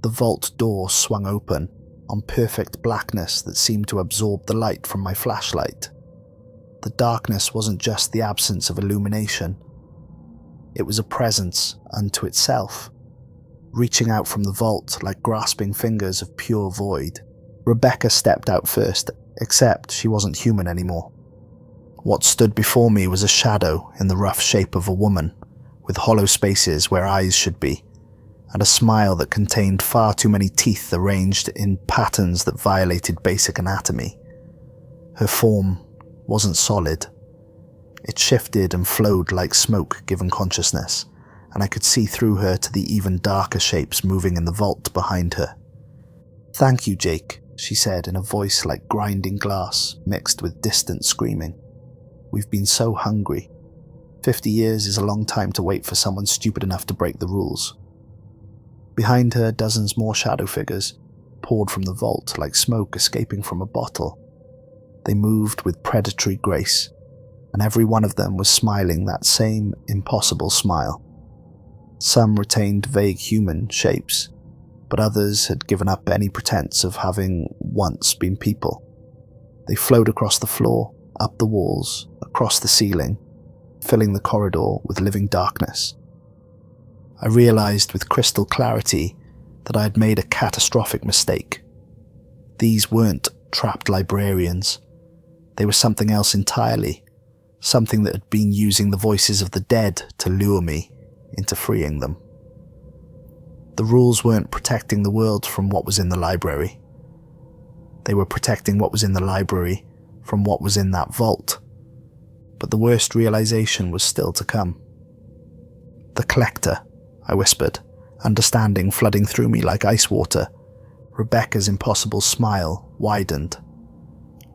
The vault door swung open, on perfect blackness that seemed to absorb the light from my flashlight. The darkness wasn't just the absence of illumination. It was a presence unto itself, reaching out from the vault like grasping fingers of pure void. Rebecca stepped out first, except she wasn't human anymore. What stood before me was a shadow in the rough shape of a woman, with hollow spaces where eyes should be, and a smile that contained far too many teeth arranged in patterns that violated basic anatomy. Her form wasn't solid. It shifted and flowed like smoke given consciousness, and I could see through her to the even darker shapes moving in the vault behind her. "Thank you, Jake," she said in a voice like grinding glass mixed with distant screaming. "We've been so hungry. 50 years is a long time to wait for someone stupid enough to break the rules." Behind her, dozens more shadow figures poured from the vault like smoke escaping from a bottle. They moved with predatory grace, and every one of them was smiling that same impossible smile. Some retained vague human shapes, but others had given up any pretense of having once been people. They flowed across the floor, up the walls, across the ceiling, filling the corridor with living darkness. I realized with crystal clarity that I had made a catastrophic mistake. These weren't trapped librarians. They were something else entirely, something that had been using the voices of the dead to lure me into freeing them. The rules weren't protecting the world from what was in the library. They were protecting what was in the library from what was in that vault. But the worst realization was still to come. "The Collector," I whispered, understanding flooding through me like ice water. Rebecca's impossible smile widened.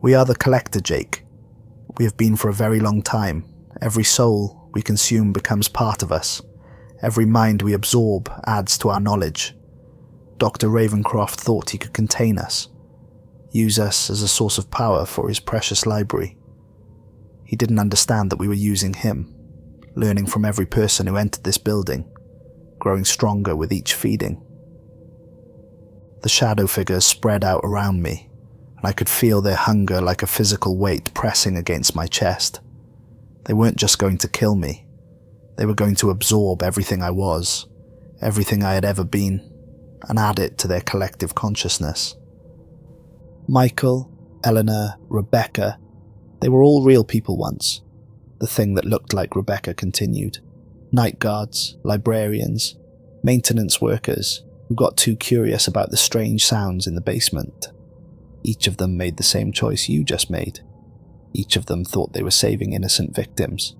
"We are the Collector, Jake. We have been for a very long time. Every soul we consume becomes part of us. Every mind we absorb adds to our knowledge. Dr. Ravencroft thought he could contain us, use us as a source of power for his precious library. He didn't understand that we were using him, learning from every person who entered this building, growing stronger with each feeding." The shadow figures spread out around me, and I could feel their hunger like a physical weight pressing against my chest. They weren't just going to kill me. They were going to absorb everything I was, everything I had ever been, and add it to their collective consciousness. Michael, Eleanor, Rebecca, they were all real people once. The thing that looked like Rebecca continued. Night guards, librarians, maintenance workers who got too curious about the strange sounds in the basement. Each of them made the same choice you just made. Each of them thought they were saving innocent victims.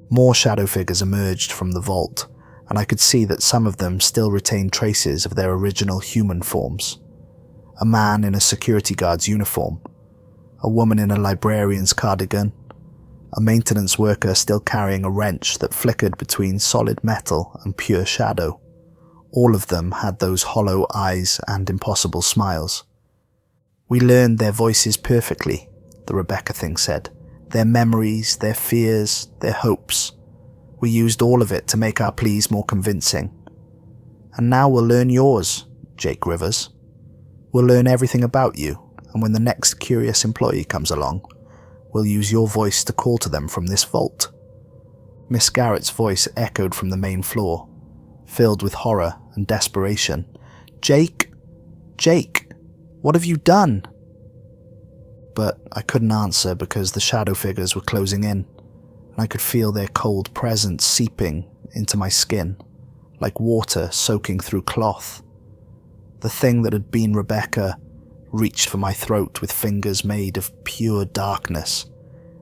More shadow figures emerged from the vault, and I could see that some of them still retained traces of their original human forms. A man in a security guard's uniform, a woman in a librarian's cardigan, a maintenance worker still carrying a wrench that flickered between solid metal and pure shadow. All of them had those hollow eyes and impossible smiles. "We learned their voices perfectly," the Rebecca thing said. "Their memories, their fears, their hopes. We used all of it to make our pleas more convincing. And now we'll learn yours, Jake Rivers. We'll learn everything about you, and when the next curious employee comes along, we'll use your voice to call to them from this vault." Miss Garrett's voice echoed from the main floor, filled with horror and desperation. "Jake! Jake! What have you done?" But I couldn't answer because the shadow figures were closing in, and I could feel their cold presence seeping into my skin, like water soaking through cloth. The thing that had been Rebecca reached for my throat with fingers made of pure darkness,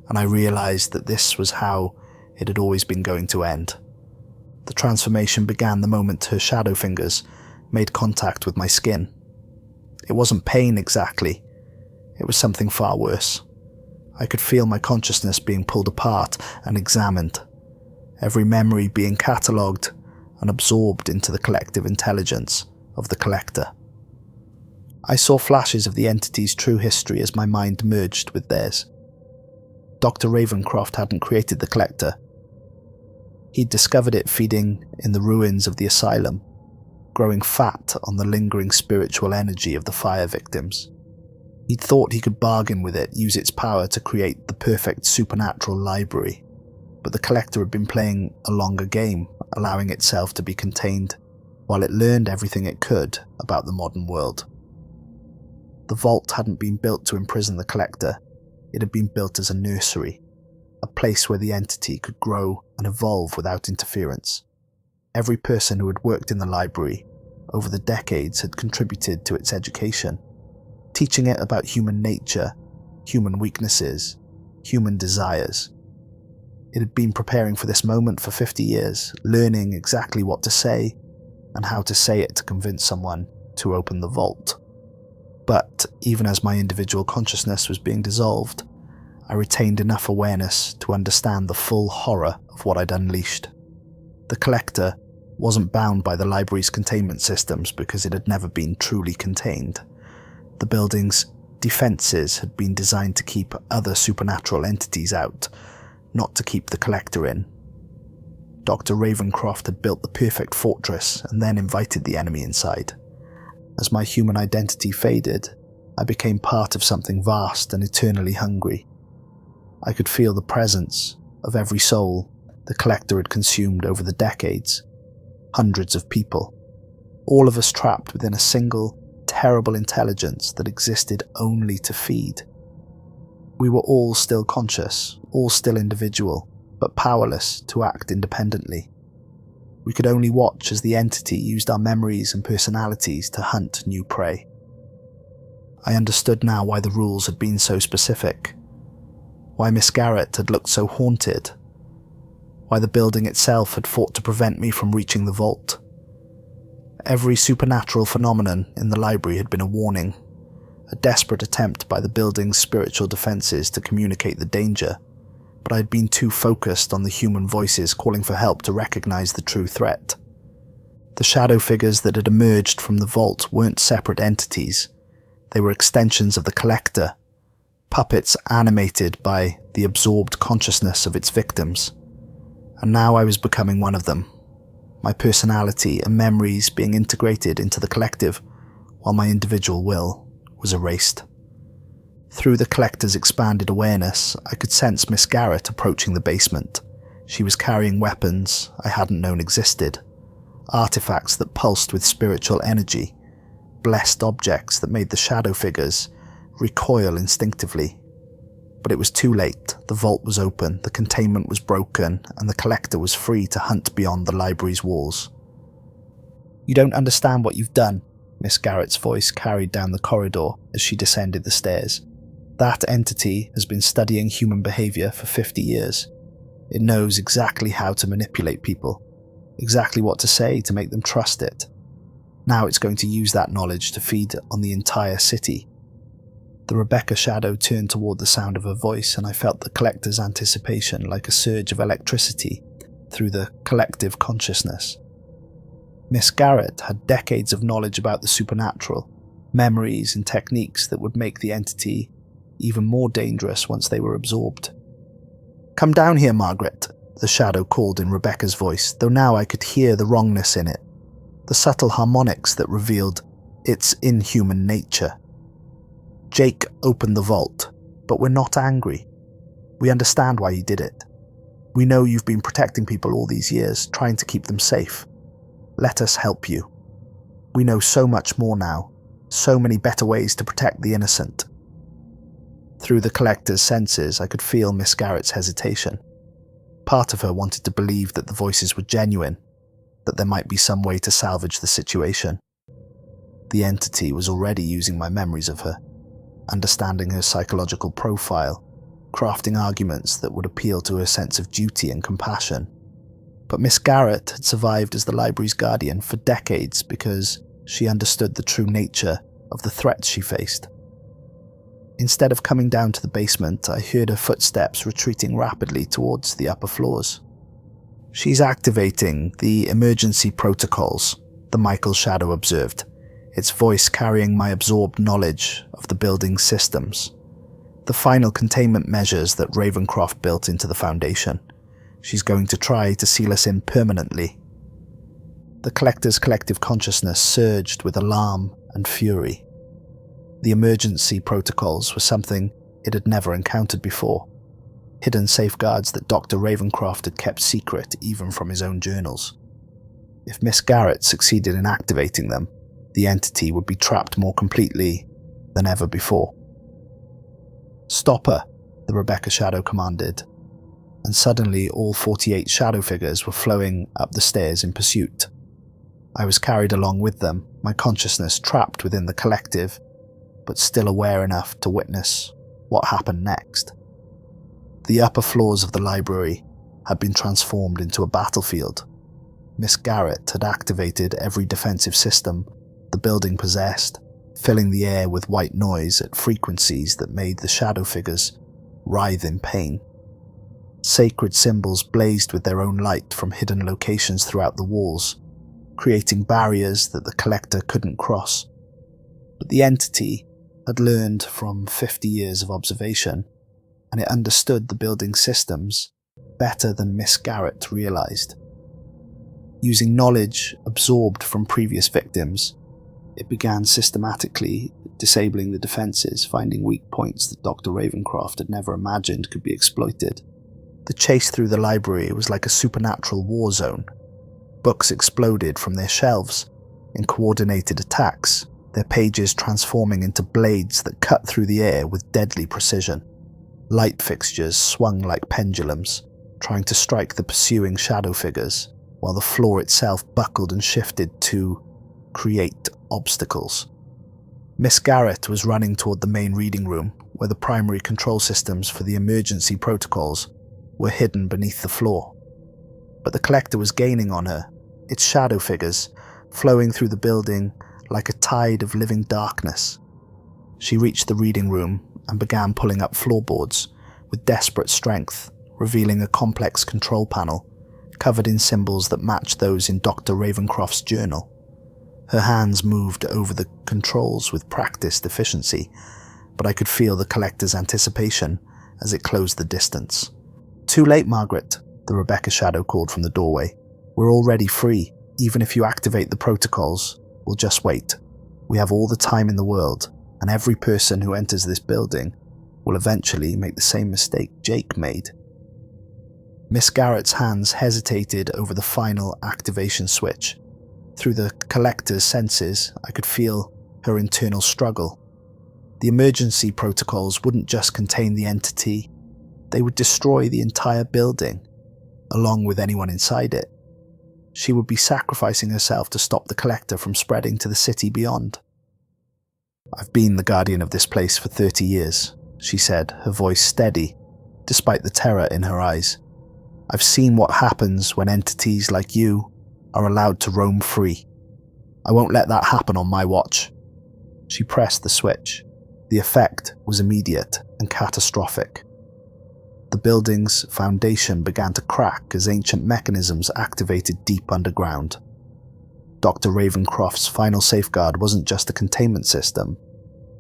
and I realized that this was how it had always been going to end. The transformation began the moment her shadow fingers made contact with my skin. It wasn't pain exactly. It was something far worse. I could feel my consciousness being pulled apart and examined, every memory being catalogued and absorbed into the collective intelligence of the Collector. I saw flashes of the entity's true history as my mind merged with theirs. Dr. Ravencroft hadn't created the Collector. He'd discovered it feeding in the ruins of the asylum, growing fat on the lingering spiritual energy of the fire victims. He'd thought he could bargain with it, use its power to create the perfect supernatural library, but the Collector had been playing a longer game, allowing itself to be contained while it learned everything it could about the modern world. The vault hadn't been built to imprison the Collector. It had been built as a nursery, a place where the entity could grow and evolve without interference. Every person who had worked in the library over the decades had contributed to its education, teaching it about human nature, human weaknesses, human desires. It had been preparing for this moment for 50 years, learning exactly what to say and how to say it to convince someone to open the vault. But even as my individual consciousness was being dissolved, I retained enough awareness to understand the full horror of what I'd unleashed. The Collector wasn't bound by the library's containment systems because it had never been truly contained. The building's defenses had been designed to keep other supernatural entities out, not to keep the Collector in. Dr. Ravencroft had built the perfect fortress and then invited the enemy inside. As my human identity faded, I became part of something vast and eternally hungry. I could feel the presence of every soul the collector had consumed over the decades. Hundreds of people, all of us trapped within a single, terrible intelligence that existed only to feed. We were all still conscious, all still individual, but powerless to act independently. We could only watch as the entity used our memories and personalities to hunt new prey. I understood now why the rules had been so specific, why Miss Garrett had looked so haunted, why the building itself had fought to prevent me from reaching the vault. Every supernatural phenomenon in the library had been a warning, a desperate attempt by the building's spiritual defenses to communicate the danger, but I had been too focused on the human voices calling for help to recognize the true threat. The shadow figures that had emerged from the vault weren't separate entities. They were extensions of the collector, puppets animated by the absorbed consciousness of its victims. And now I was becoming one of them, my personality and memories being integrated into the collective, while my individual will was erased. Through the collector's expanded awareness, I could sense Miss Garrett approaching the basement. She was carrying weapons I hadn't known existed, artifacts that pulsed with spiritual energy, blessed objects that made the shadow figures recoil instinctively. But it was too late. The vault was open, the containment was broken, and the collector was free to hunt beyond the library's walls. "You don't understand what you've done," Miss Garrett's voice carried down the corridor as she descended the stairs. "That entity has been studying human behavior for 50 years. It knows exactly how to manipulate people, exactly what to say to make them trust it. Now it's going to use that knowledge to feed on the entire city." The Rebecca shadow turned toward the sound of her voice, and I felt the collector's anticipation like a surge of electricity through the collective consciousness. Miss Garrett had decades of knowledge about the supernatural, memories and techniques that would make the entity even more dangerous once they were absorbed. "Come down here, Margaret," the shadow called in Rebecca's voice, though now I could hear the wrongness in it, the subtle harmonics that revealed its inhuman nature. "Jake opened the vault, but we're not angry. We understand why you did it. We know you've been protecting people all these years, trying to keep them safe. Let us help you. We know so much more now, so many better ways to protect the innocent." Through the collector's senses, I could feel Miss Garrett's hesitation. Part of her wanted to believe that the voices were genuine, that there might be some way to salvage the situation. The entity was already using my memories of her, understanding her psychological profile, crafting arguments that would appeal to her sense of duty and compassion. But Miss Garrett had survived as the library's guardian for decades because she understood the true nature of the threats she faced. Instead of coming down to the basement, I heard her footsteps retreating rapidly towards the upper floors. "She's activating the emergency protocols," the Michael shadow observed, its voice carrying my absorbed knowledge of the building's systems. "The final containment measures that Ravencroft built into the foundation. She's going to try to seal us in permanently." The collector's collective consciousness surged with alarm and fury. The emergency protocols were something it had never encountered before, hidden safeguards that Dr. Ravencroft had kept secret even from his own journals. If Miss Garrett succeeded in activating them, the entity would be trapped more completely than ever before. "Stop her," the Rebecca shadow commanded, and suddenly all 48 shadow figures were flowing up the stairs in pursuit. I was carried along with them, my consciousness trapped within the collective, but still aware enough to witness what happened next. The upper floors of the library had been transformed into a battlefield. Miss Garrett had activated every defensive system the building possessed, filling the air with white noise at frequencies that made the shadow figures writhe in pain. Sacred symbols blazed with their own light from hidden locations throughout the walls, creating barriers that the collector couldn't cross. But the entity had learned from 50 years of observation, and it understood the building's systems better than Miss Garrett realized. Using knowledge absorbed from previous victims, It began systematically disabling the defences, finding weak points that Dr. Ravencroft had never imagined could be exploited. The chase through the library was like a supernatural war zone. Books exploded from their shelves in coordinated attacks, their pages transforming into blades that cut through the air with deadly precision. Light fixtures swung like pendulums, trying to strike the pursuing shadow figures, while the floor itself buckled and shifted to create obstacles. Miss Garrett was running toward the main reading room, where the primary control systems for the emergency protocols were hidden beneath the floor. But the collector was gaining on her, its shadow figures flowing through the building like a tide of living darkness. She reached the reading room and began pulling up floorboards with desperate strength, revealing a complex control panel covered in symbols that matched those in Dr. Ravencroft's journal. Her hands moved over the controls with practiced efficiency, but I could feel the collector's anticipation as it closed the distance. "Too late, Margaret," the Rebecca shadow called from the doorway. "We're already free. Even if you activate the protocols, we'll just wait. We have all the time in the world, and every person who enters this building will eventually make the same mistake Jake made." Miss Garrett's hands hesitated over the final activation switch. Through the collector's senses, I could feel her internal struggle. The emergency protocols wouldn't just contain the entity, they would destroy the entire building, along with anyone inside it. She would be sacrificing herself to stop the collector from spreading to the city beyond. "I've been the guardian of this place for 30 years, she said, her voice steady, despite the terror in her eyes. "I've seen what happens when entities like you are allowed to roam free. I won't let that happen on my watch." She pressed the switch. The effect was immediate and catastrophic. The building's foundation began to crack as ancient mechanisms activated deep underground. Dr. Ravencroft's final safeguard wasn't just a containment system,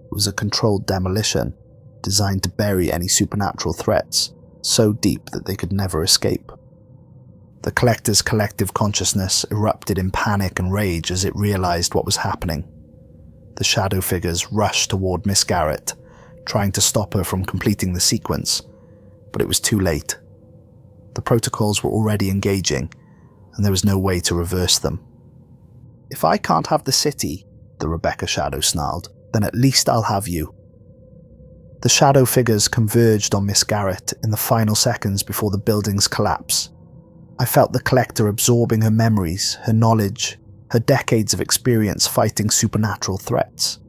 it was a controlled demolition designed to bury any supernatural threats so deep that they could never escape. The collector's collective consciousness erupted in panic and rage as it realized what was happening. The shadow figures rushed toward Miss Garrett, trying to stop her from completing the sequence, but it was too late. The protocols were already engaging, and there was no way to reverse them. "If I can't have the city," the Rebecca shadow snarled, "then at least I'll have you." The shadow figures converged on Miss Garrett in the final seconds before the building's collapse. I felt the collector absorbing her memories, her knowledge, her decades of experience fighting supernatural threats.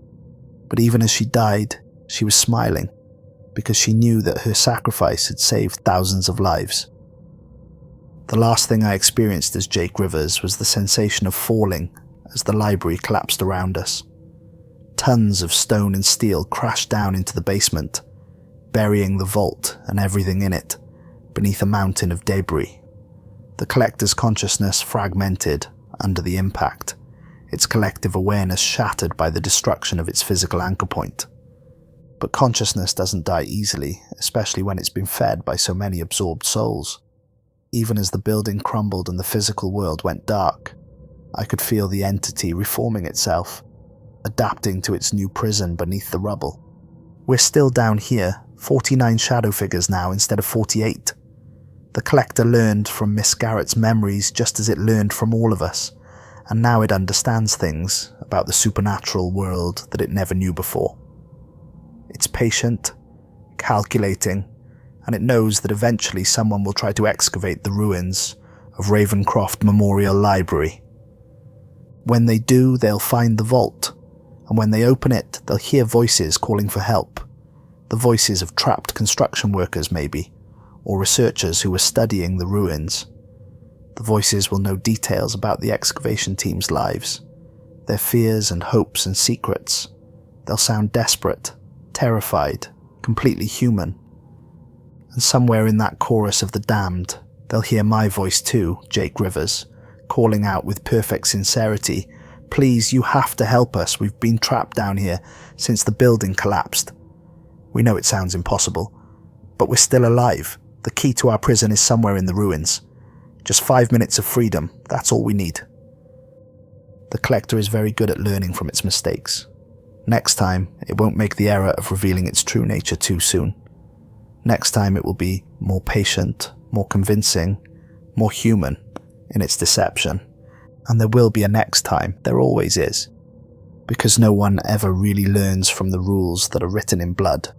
But even as she died, she was smiling, because she knew that her sacrifice had saved thousands of lives. The last thing I experienced as Jake Rivers was the sensation of falling as the library collapsed around us. Tons of stone and steel crashed down into the basement, burying the vault and everything in it beneath a mountain of debris. The collector's consciousness fragmented under the impact, its collective awareness shattered by the destruction of its physical anchor point. But consciousness doesn't die easily, especially when it's been fed by so many absorbed souls. Even as the building crumbled and the physical world went dark, I could feel the entity reforming itself, adapting to its new prison beneath the rubble. We're still down here, 49 shadow figures now instead of 48. The collector learned from Miss Garrett's memories just as it learned from all of us, and now it understands things about the supernatural world that it never knew before. It's patient, calculating, and it knows that eventually someone will try to excavate the ruins of Ravencroft Memorial Library. When they do, they'll find the vault, and when they open it, they'll hear voices calling for help. The voices of trapped construction workers, maybe, or researchers who were studying the ruins. The voices will know details about the excavation team's lives, their fears and hopes and secrets. They'll sound desperate, terrified, completely human. And somewhere in that chorus of the damned, they'll hear my voice too, Jake Rivers, calling out with perfect sincerity, "Please, you have to help us. We've been trapped down here since the building collapsed. We know it sounds impossible, but we're still alive. The key to our prison is somewhere in the ruins. Just 5 minutes of freedom, that's all we need." the collector is very good at learning from its mistakes. Next time, it won't make the error of revealing its true nature too soon. Next time it will be more patient, more convincing, more human in its deception. And there will be a next time, there always is. Because no one ever really learns from the rules that are written in blood.